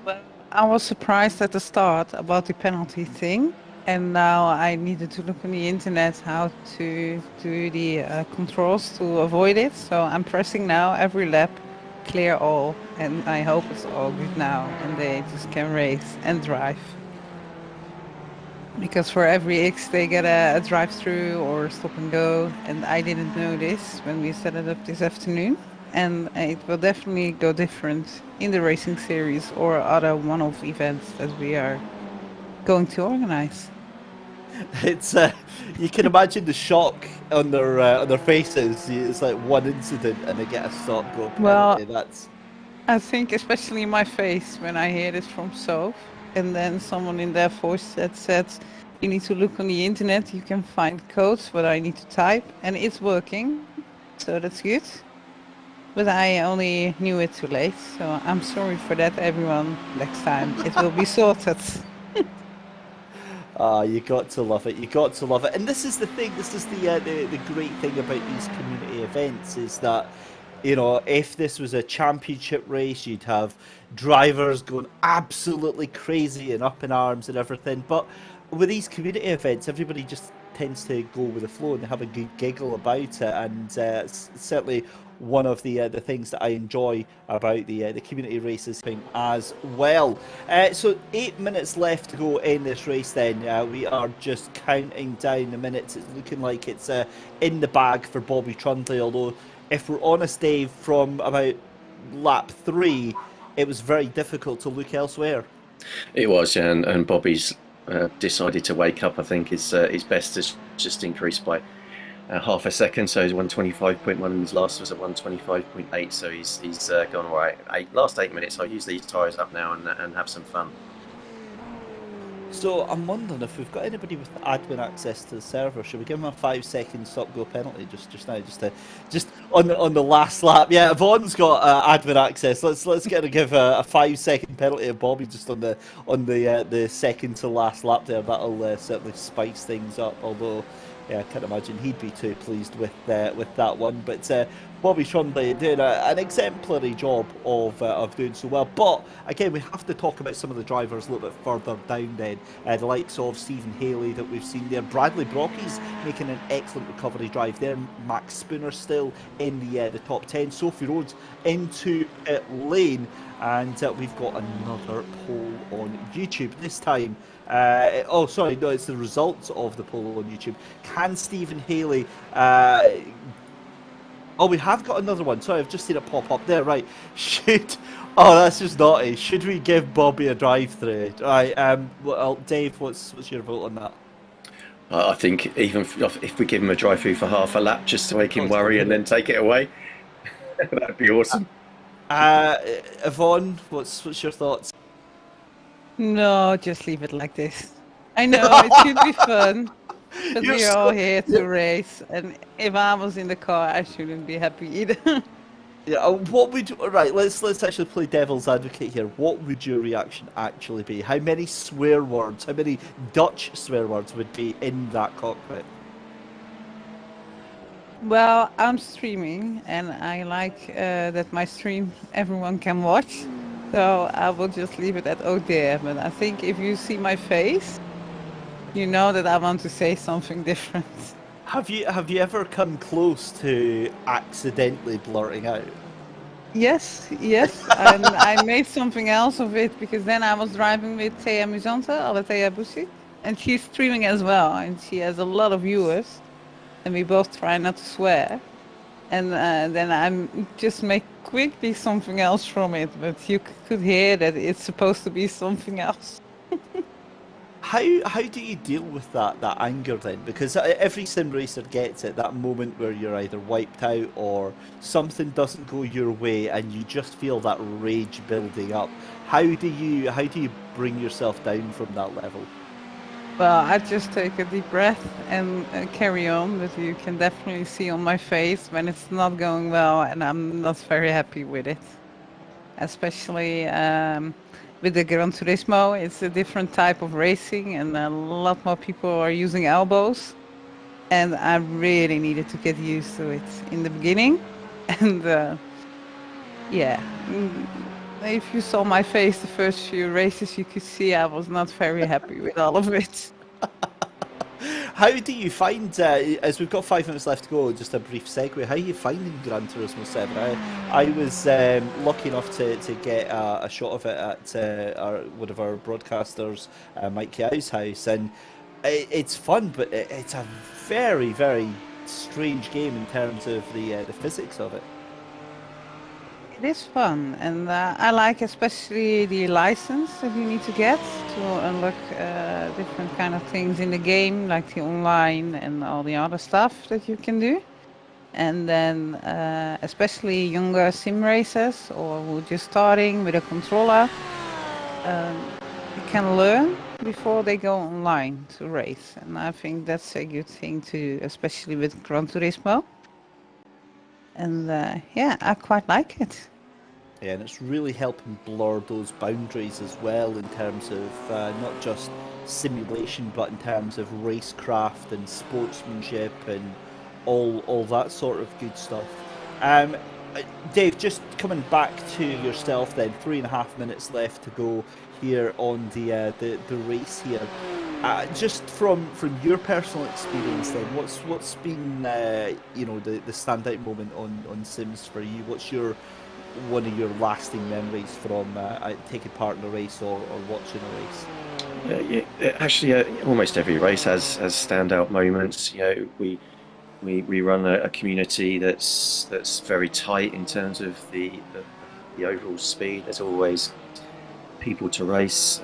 Well, I was surprised at the start about the penalty thing, and now I needed to look on the internet how to do the controls to avoid it. So I'm pressing now every lap, clear all, and I hope it's all good now and they just can race and drive. Because for every X they get a drive-through or stop and go, and I didn't know this when we set it up this afternoon. And it will definitely go different in the racing series or other one-off events that we are going to organize. It's you can imagine the shock on their faces. It's like one incident and they get a stop go penalty. Well, That's, I think especially my face when I hear this from Soph, and then someone in their voice that said, you need to look on the internet, you can find codes what I need to type, and it's working, so that's good. But I only knew it too late, so I'm sorry for that, everyone. Next time it will be sorted. you got to love it. You got to love it. And this is the thing. This is the great thing about these community events, is that, you know, if this was a championship race, you'd have drivers going absolutely crazy and up in arms and everything. But with these community events, everybody just tends to go with the flow and they have a good giggle about it. And it's certainly one of the things that I enjoy about the community races thing as well. So 8 minutes left to go in this race then. We are just counting down the minutes. It's looking like it's in the bag for Bobby Trundley, although if we're honest, Dave, from about lap 3, it was very difficult to look elsewhere. It was, yeah, and Bobby's decided to wake up. I think his best has just increased by half a second, so he's 125.1 and his last was at 125.8, so he's gone all right. Last 8 minutes, I'll use these tyres up now and have some fun. So I'm wondering if we've got anybody with admin access to the server. Should we give him a 5-second stop-go penalty just now, just on the last lap? Yeah, Yvonne's got admin access. Let's get her give a 5-second penalty to Bobby just on the second to last lap there. That'll certainly spice things up. Although I can't imagine he'd be too pleased with that one. But Bobby Trundley doing an exemplary job of doing so well. But again, we have to talk about some of the drivers a little bit further down then. The likes of Stephen Haley that we've seen there. Bradley Brockie's making an excellent recovery drive there. Max Spooner still in the top 10. Sophie Rhodes into pit lane. And we've got another poll on YouTube. This time, oh, sorry, no, it's the results of the poll on YouTube. Can Stephen Haley... oh, we have got another one. Sorry, I've just seen it pop up there. Right. Oh, that's just naughty. Should we give Bobby a drive-through? Right. Well, Dave, what's your vote on that? I think even if we give him a drive-through for half a lap just to make him worry and then take it away, that'd be awesome. Yvonne, what's your thoughts? No, just leave it like this. I know it should be fun, but we're all here to race. And if I was in the car, I shouldn't be happy either. Yeah. What would right? Let's actually play devil's advocate here. What would your reaction actually be? How many swear words? How many Dutch swear words would be in that cockpit? Well, I'm streaming, and I like that my stream everyone can watch. So I will just leave it at oh dear. But I think if you see my face, you know that I want to say something different. Have you ever come close to accidentally blurting out? Yes, and I made something else of it because then I was driving with Thea Musante, Alathea Bussi, and she's streaming as well, and she has a lot of viewers. And we both try not to swear, and then I just make quickly something else from it, but you could hear that it's supposed to be something else. How do you deal with that anger then? Because every sim racer gets it, that moment where you're either wiped out or something doesn't go your way, and you just feel that rage building up. How do you bring yourself down from that level? Well, I just take a deep breath and carry on, but you can definitely see on my face when it's not going well and I'm not very happy with it. Especially with the Gran Turismo, it's a different type of racing and a lot more people are using elbows. And I really needed to get used to it in the beginning. And yeah. If you saw my face the first few races, you could see I was not very happy with all of it. How do you find, as we've got 5 minutes left to go, just a brief segue, how are you finding Gran Turismo 7? I was lucky enough to get a shot of it at one of our broadcasters, Mike Yau's house, and it's fun, but it's a very, very strange game in terms of the physics of it. It is fun, and I like especially the license that you need to get to unlock different kind of things in the game, like the online and all the other stuff that you can do. And then especially younger sim racers or who are just starting with a controller, you can learn before they go online to race. And I think that's a good thing too, especially with Gran Turismo. And yeah, I quite like it. Yeah, and it's really helping blur those boundaries as well in terms of not just simulation, but in terms of racecraft and sportsmanship and all that sort of good stuff. Dave, just coming back to yourself then, 3.5 minutes left to go here on the race here. Just from your personal experience then, what's been the standout moment on Sims for you? What's one of your lasting memories from taking part in a race or watching a race? Actually, almost every race has standout moments. We run a community that's very tight in terms of the overall speed. There's always people to race.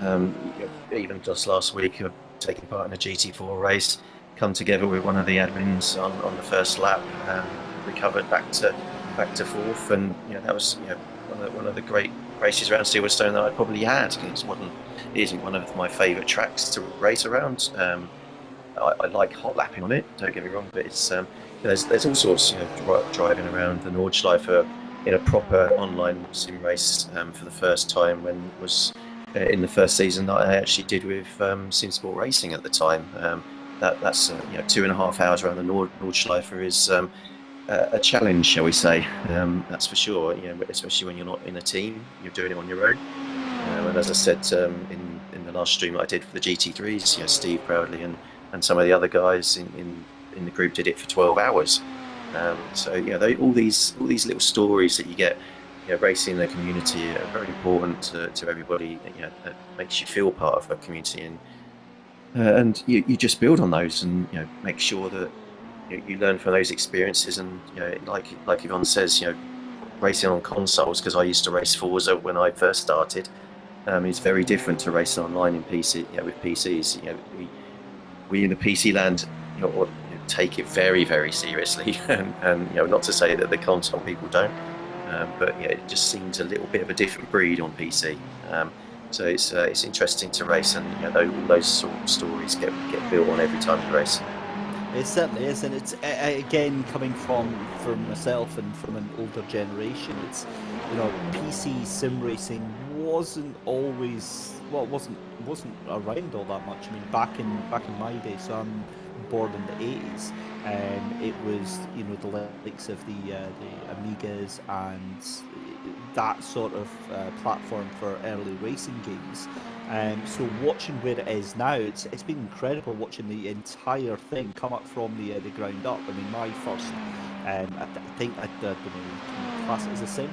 Even just last week, taking part in a GT4 race, come together with one of the admins on the first lap, recovered back to fourth, and that was one of the great races around Silverstone that I probably had. It isn't one of my favourite tracks to race around. I like hot lapping on it, don't get me wrong, but it's there's all sorts, driving around the Nordschleife in a proper online sim race for the first time when it was in the first season that I actually did with Simsport Racing at the time. that's 2.5 hours around the Nordschleife is a challenge, shall we say? That's for sure. Especially when you're not in a team, you're doing it on your own. And as I said in the last stream that I did for the GT3s, Steve Proudley and some of the other guys in the group did it for 12 hours. So all these little stories that you get, racing in the community are very important to everybody. That makes you feel part of a community, and you just build on those, and make sure that you learn from those experiences. And like Yvonne says, racing on consoles, because I used to race Forza when I first started, is very different to racing online in PC. With PCs, we in the PC land, take it very, very seriously, and not to say that the console people don't, but it just seems a little bit of a different breed on PC. So it's interesting to race, and all those sort of stories get built on every time you race. It certainly is, and it's again coming from myself and from an older generation. It's PC sim racing wasn't always wasn't around all that much. I mean, back in my day, so I'm born in the 80s, it was the likes of the Amigas and that sort of platform for early racing games. So watching where it is now, it's been incredible watching the entire thing come up from the ground up. I mean, my first, I think I don't know, class it as a sim.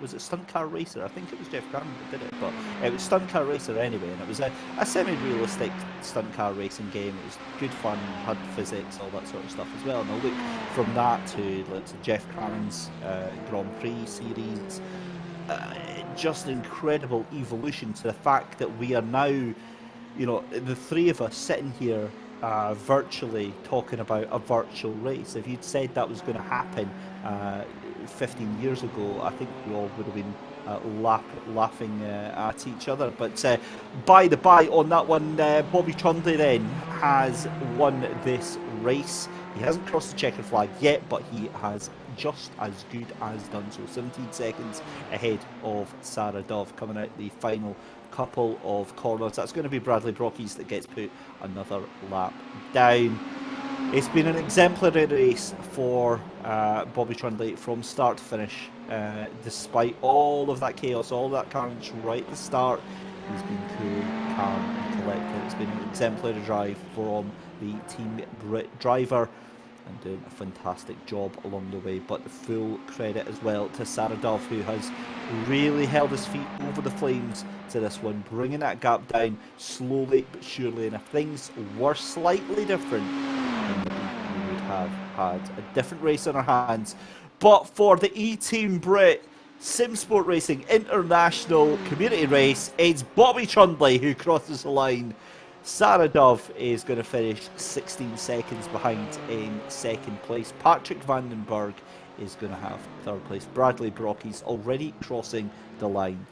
Was it Stunt Car Racer? I think it was Jeff Graham that did it, but it was Stunt Car Racer anyway, and it was a semi-realistic stunt car racing game. It was good fun, had physics, all that sort of stuff as well. And I look from that to Jeff Cannon's Grand Prix series. Just an incredible evolution to the fact that we are now, the three of us sitting here virtually talking about a virtual race. If you'd said that was going to happen 15 years ago, I think we all would have been laughing at each other. But by the by, on that one, Bobby Trundley then has won this race. He hasn't crossed the checkered flag yet, but he has just as good as done so. 17 seconds ahead of Sarah Dove coming out the final couple of corners. That's going to be Bradley Brockies that gets put another lap down. It's been an exemplary race for Bobby Trundley from start to finish. Despite all of that chaos, all that carnage right at the start, he's been cool, calm and collected. It's been an exemplary drive from the eTeamBRIT driver, and doing a fantastic job along the way. But the full credit as well to Sarah Dove, who has really held his feet over the flames to this one, bringing that gap down slowly but surely. And if things were slightly different, then we would have had a different race on our hands. But for the eTeamBRIT Simsport Racing International Community Race, it's Bobby Trundley who crosses the line. Sarah Dove is going to finish 16 seconds behind in second place. Patrick Vandenberg is going to have third place. Bradley Brockies already crossing the line.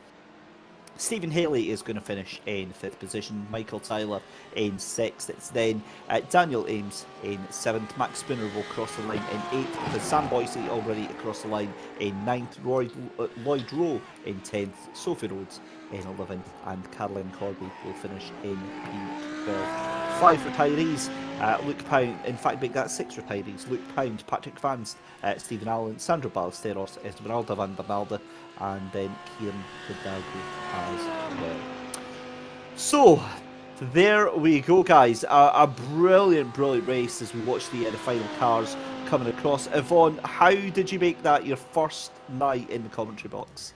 Stephen Haley is going to finish in fifth position. Michael Tyler in sixth. It's then Daniel Ames in seventh. Max Spinner will cross the line in eighth. With Sam Boise already across the line in ninth. Lloyd Rowe in 10th. Sophie Rhodes in 11th. And Caroline Corby will finish in P12. 5 retirees. Luke Pound, in fact, that's 6 retirees. Luke Pound, Patrick Vance, Stephen Allen, Sandro Ballesteros, Esmeralda van der Velde, and then Kieran Hidalgo as well. So, there we go, guys. A brilliant, brilliant race as we watch the final cars coming across. Yvonne, how did you make that your first night in the commentary box?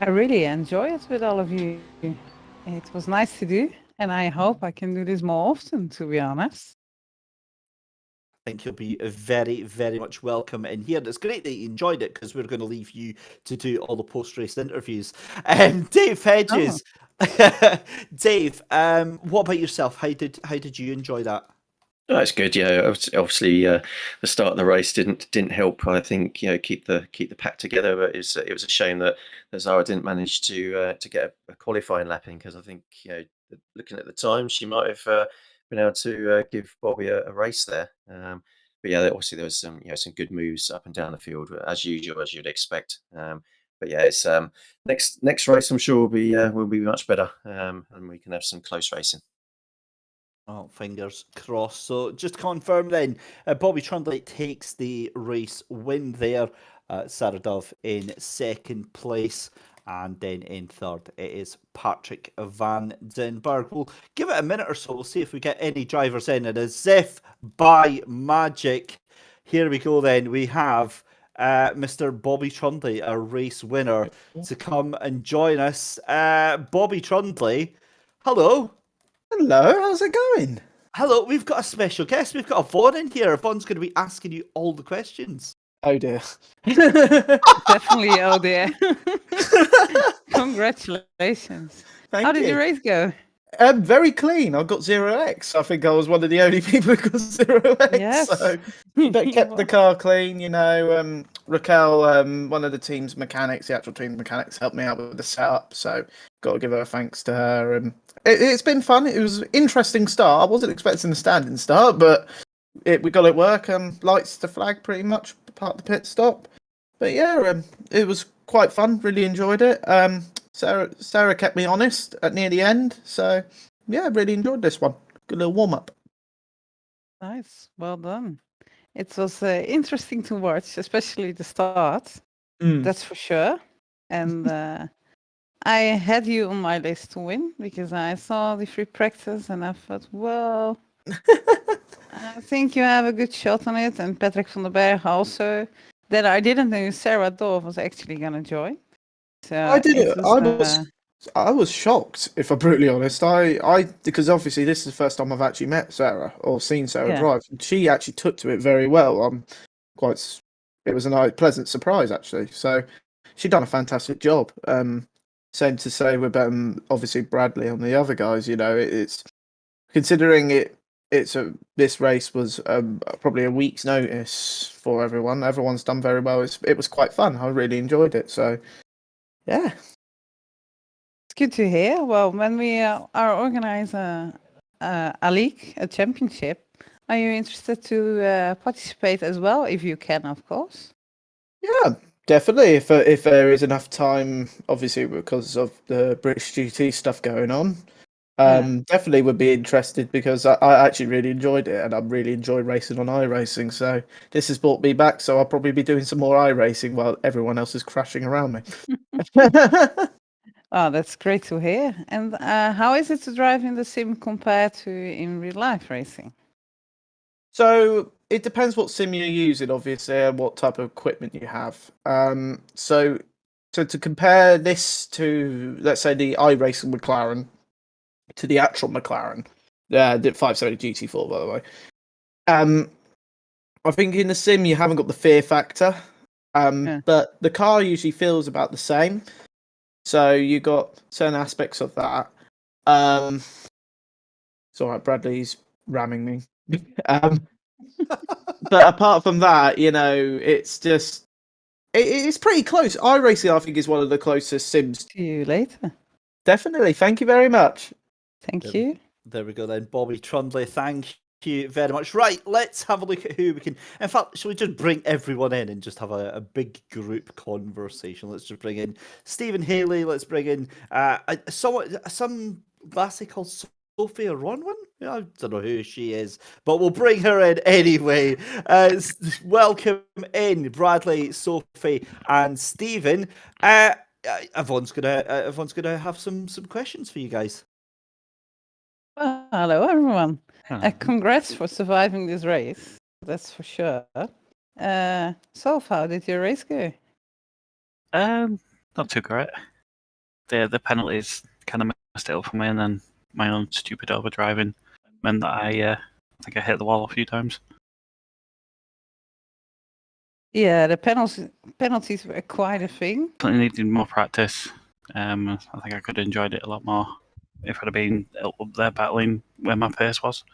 I really enjoy it with all of you. It was nice to do, and I hope I can do this more often, to be honest. I think you'll be very, very much welcome in here. It's great that you enjoyed it, because we're going to leave you to do all the post-race interviews. Dave Hedges, Dave, what about yourself? How did you enjoy that? Oh, it's good. Yeah, obviously the start of the race didn't help. I think keep the pack together. But it was a shame that Zara didn't manage to get a qualifying lap in, because I think looking at the time, she might have been able to give Bobby a race there. But yeah, obviously there was some good moves up and down the field as usual, as you'd expect. yeah, it's next race. I'm sure will be much better, and we can have some close racing. Oh, fingers crossed. So just to confirm then, Bobby Trundley takes the race win there. Sarah Dove in second place. And then in third, it is Patrick Van Den Berg. We'll give it a minute or so. We'll see if we get any drivers in. And as if by magic, here we go then. We have Mr. Bobby Trundley, our race winner, to come and join us. Bobby Trundley, hello. Hello, how's it going? Hello, we've got a special guest. We've got Yvonne in here. Yvonne's going to be asking you all the questions. Oh dear. Definitely, oh dear. Congratulations. Thank How did you. your race go? Very clean. I got 0x. I think I was one of the only people who got 0x. Yes. So but kept the car clean, you know. Raquel, one of the team's mechanics, the actual team mechanics, helped me out with the setup. So got to give her thanks to her. And it's been fun. It was an interesting start. I wasn't expecting the standing start, but we got it work. Lights to flag pretty much part of the pit stop. But yeah, it was quite fun. Really enjoyed it. Sarah kept me honest at near the end. So yeah, really enjoyed this one. Good little warm up. Nice. Well done. It was interesting to watch, especially the start. That's for sure. And I had you on my list to win because I saw the free practice and I thought, well, I think you have a good shot on it. And Patrick van der Berg also. Then I didn't know Sarah Dove was actually going to join. So I did it. I was shocked, if I'm brutally honest. Because obviously this is the first time I've actually met Sarah or seen Sarah drive. She actually took to it very well. It was a nice, pleasant surprise actually. So she done a fantastic job. Same to say with obviously Bradley and the other guys. You know, it's considering this race was probably a week's notice for everyone. Everyone's done very well. It was quite fun. I really enjoyed it. So yeah. It's good to hear. Well, when we are organizing a league, a championship, are you interested to participate as well, if you can, of course? Yeah, definitely. If there is enough time, obviously because of the British GT stuff going on, definitely would be interested because I actually really enjoyed it and I really enjoy racing on iRacing. So this has brought me back. So I'll probably be doing some more iRacing while everyone else is crashing around me. Oh, that's great to hear. And how is it to drive in the sim compared to in real life racing? So it depends what sim you're using, obviously, and what type of equipment you have. So to compare this to, let's say, the iRacing McLaren to the actual McLaren, the 570 GT4, by the way. I think in the sim you haven't got the fear factor, but the car usually feels about the same. So you got certain aspects of that. It's all right, Bradley's ramming me. But apart from that, you know, it's just it's pretty close. iRacing, I think, is one of the closest sims. See you later. Definitely. Thank you very much. Thank you. There we go then, Bobby Trundley. Thank you very much. Right, let's have a look at who we can. In fact, shall we just bring everyone in and just have a big group conversation? Let's just bring in Stephen Haley. Let's bring in some lassie called Sophia Ronwin. I don't know who she is, but we'll bring her in anyway. Welcome in, Bradley, Sophie, and Stephen. Yvonne's gonna have some questions for you guys. Well, hello, everyone. Congrats for surviving this race. That's for sure. Soph, how did your race go? Not too great. The penalties kind of messed it up for me, and then my own stupid overdriving meant that I think I hit the wall a few times. Yeah, the penalties were quite a thing. Definitely needed more practice. I think I could have enjoyed it a lot more if I'd have been up there battling where my pace was.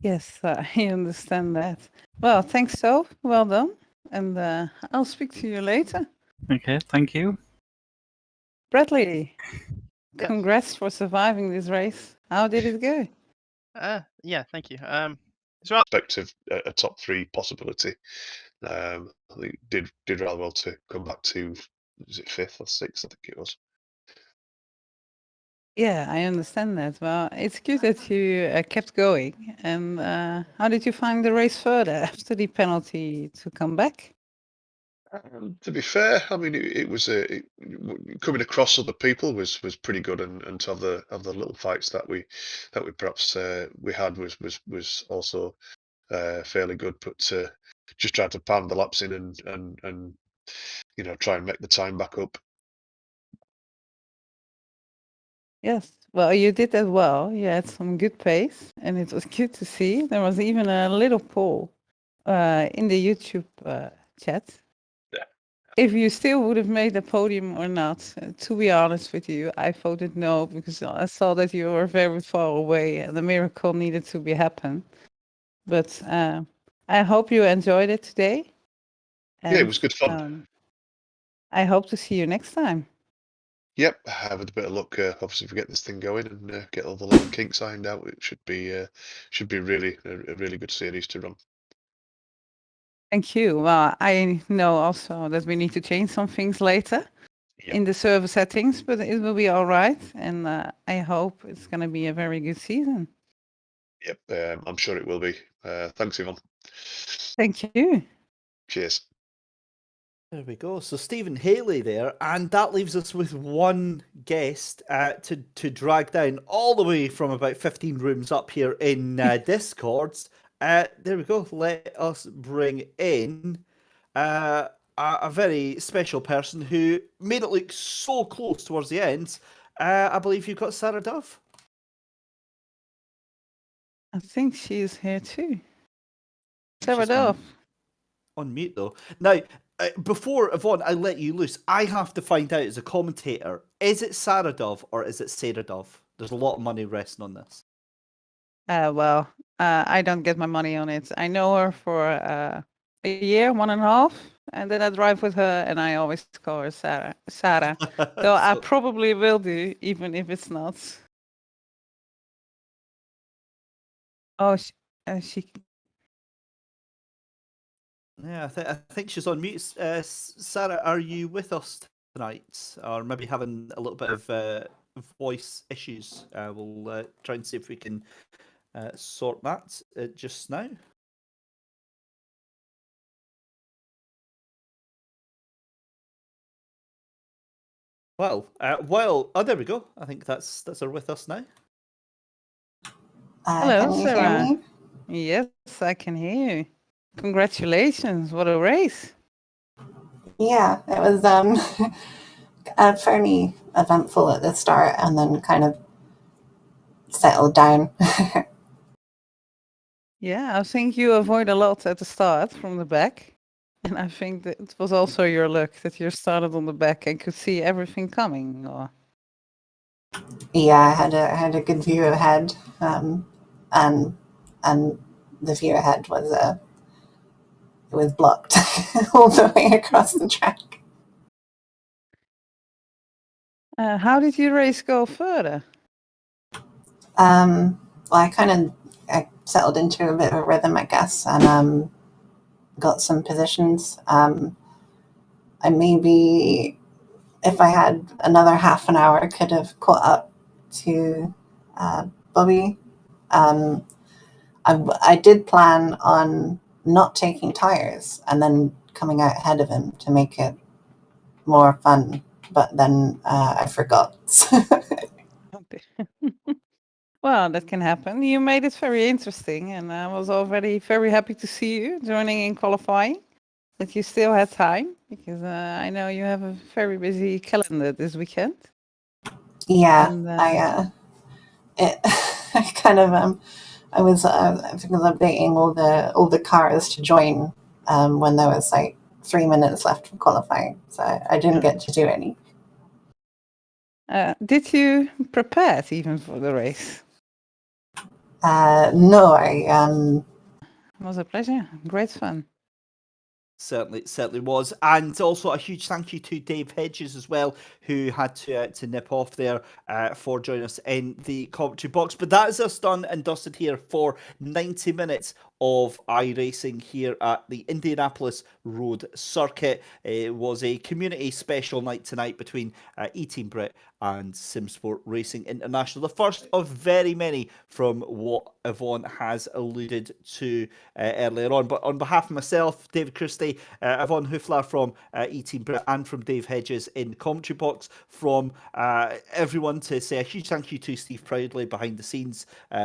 Yes, I understand that. Well, thanks, Soph. Well done. And I'll speak to you later. Okay, thank you. Bradley, Yes. congrats for surviving this race. How did it go? Yeah, thank you. It's aspect of a top 3 possibility. I think did rather well to come back to, was it 5th or 6th? I think it was. Yeah, I understand that. Well, it's good that you kept going. And how did you find the race further after the penalty to come back? To be fair, I mean, it was coming across other people was pretty good, and to have the little fights that we perhaps we had was also fairly good. But just trying to pound the laps in and try and make the time back up. Yes, well, you did that well. You had some good pace, and it was good to see. There was even a little poll in the YouTube chat. Yeah. If you still would have made the podium or not, to be honest with you, I voted no because I saw that you were very far away and the miracle needed to be happen. But I hope you enjoyed it today. And, yeah, it was good fun. I hope to see you next time. Yep, have a bit of luck. Obviously, if we get this thing going and get all the little kinks ironed out, it should be really a really good series to run. Thank you. Well, I know also that we need to change some things later in the server settings, but it will be all right. And I hope it's going to be a very good season. Yep, I'm sure it will be. Thanks, Yvonne. Thank you. Cheers. There we go. So Stephen Haley there, and that leaves us with one guest to drag down all the way from about 15 rooms up here in Discords. There we go. Let us bring in a very special person who made it look so close towards the end. I believe you've got Sarah Dove. I think she is here too. Sarah Dove. On mute though. Now, before Yvonne, I let you loose, I have to find out as a commentator, is it Sarah Dove or is it Sarah Dove? There's a lot of money resting on this. Well, I don't get my money on it. I know her for a year, 1.5, and then I drive with her and I always call her Sarah. So I probably will do, even if it's not. Oh, she... Yeah, I think she's on mute. Sarah, are you with us tonight? Or maybe having a little bit of voice issues? We'll try and see if we can sort that just now. Well, oh, there we go. I think that's her with us now. Hello, can you Sarah. hear me? Yes, I can hear you. Congratulations! What a race! Yeah, it was fairly eventful at the start, and then kind of settled down. Yeah, I think you avoid a lot at the start from the back. And I think that it was also your luck that you started on the back and could see everything coming. Or... Yeah, I had a good view ahead, and the view ahead was it was blocked all the way across the track. How did your race go further? Well, I settled into a bit of a rhythm, I guess, and got some positions. I maybe, if I had another half an hour, could have caught up to Bobby. I did plan on not taking tires and then coming out ahead of him to make it more fun, but then I forgot. Well, that can happen. You made it very interesting, and I was already very happy to see you joining in qualifying. That you still had time, because I know you have a very busy calendar this weekend. Yeah, and, I kind of I was updating all the cars to join when there was like 3 minutes left for qualifying, so I didn't get to do any. Did you prepare even for the race? No, It was a pleasure. Great fun. Certainly was, and also a huge thank you to Dave Hedges as well, who had to nip off there for joining us in the commentary box. But that is us done and dusted here for 90 minutes of iRacing here at the Indianapolis Road Circuit. It was a community special night tonight between eTeamBRIT and Simsport Racing International. The first of very many from what Yvonne has alluded to earlier on. But on behalf of myself, David Christie, Yvonne Houffelaar from eTeamBRIT, and from Dave Hedges in the commentary box, from everyone, to say a huge thank you to Steve Proudley behind the scenes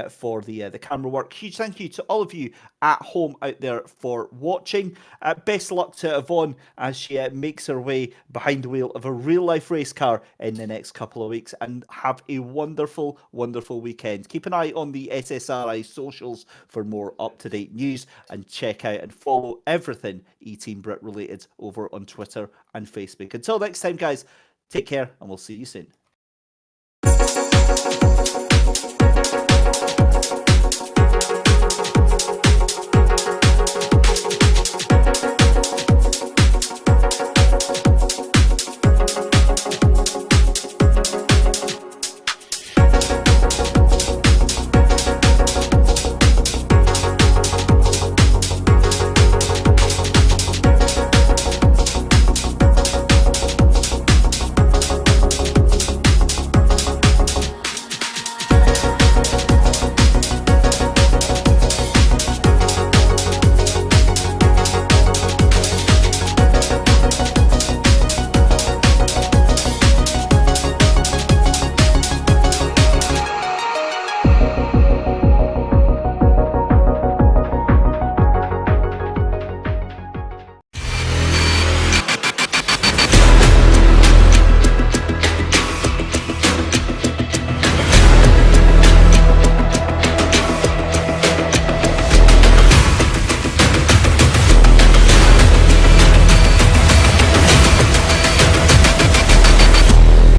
for the camera work. Huge thank you to all of you at home out there for watching. Best of luck to Yvonne as she makes her way behind the wheel of a real life race car in the next couple of weeks, and have a wonderful, wonderful weekend. Keep an eye on the SSRI socials for more up-to-date news, and check out and follow everything eTeamBRIT related over on Twitter and Facebook. Until next time, guys, take care, and we'll see you soon.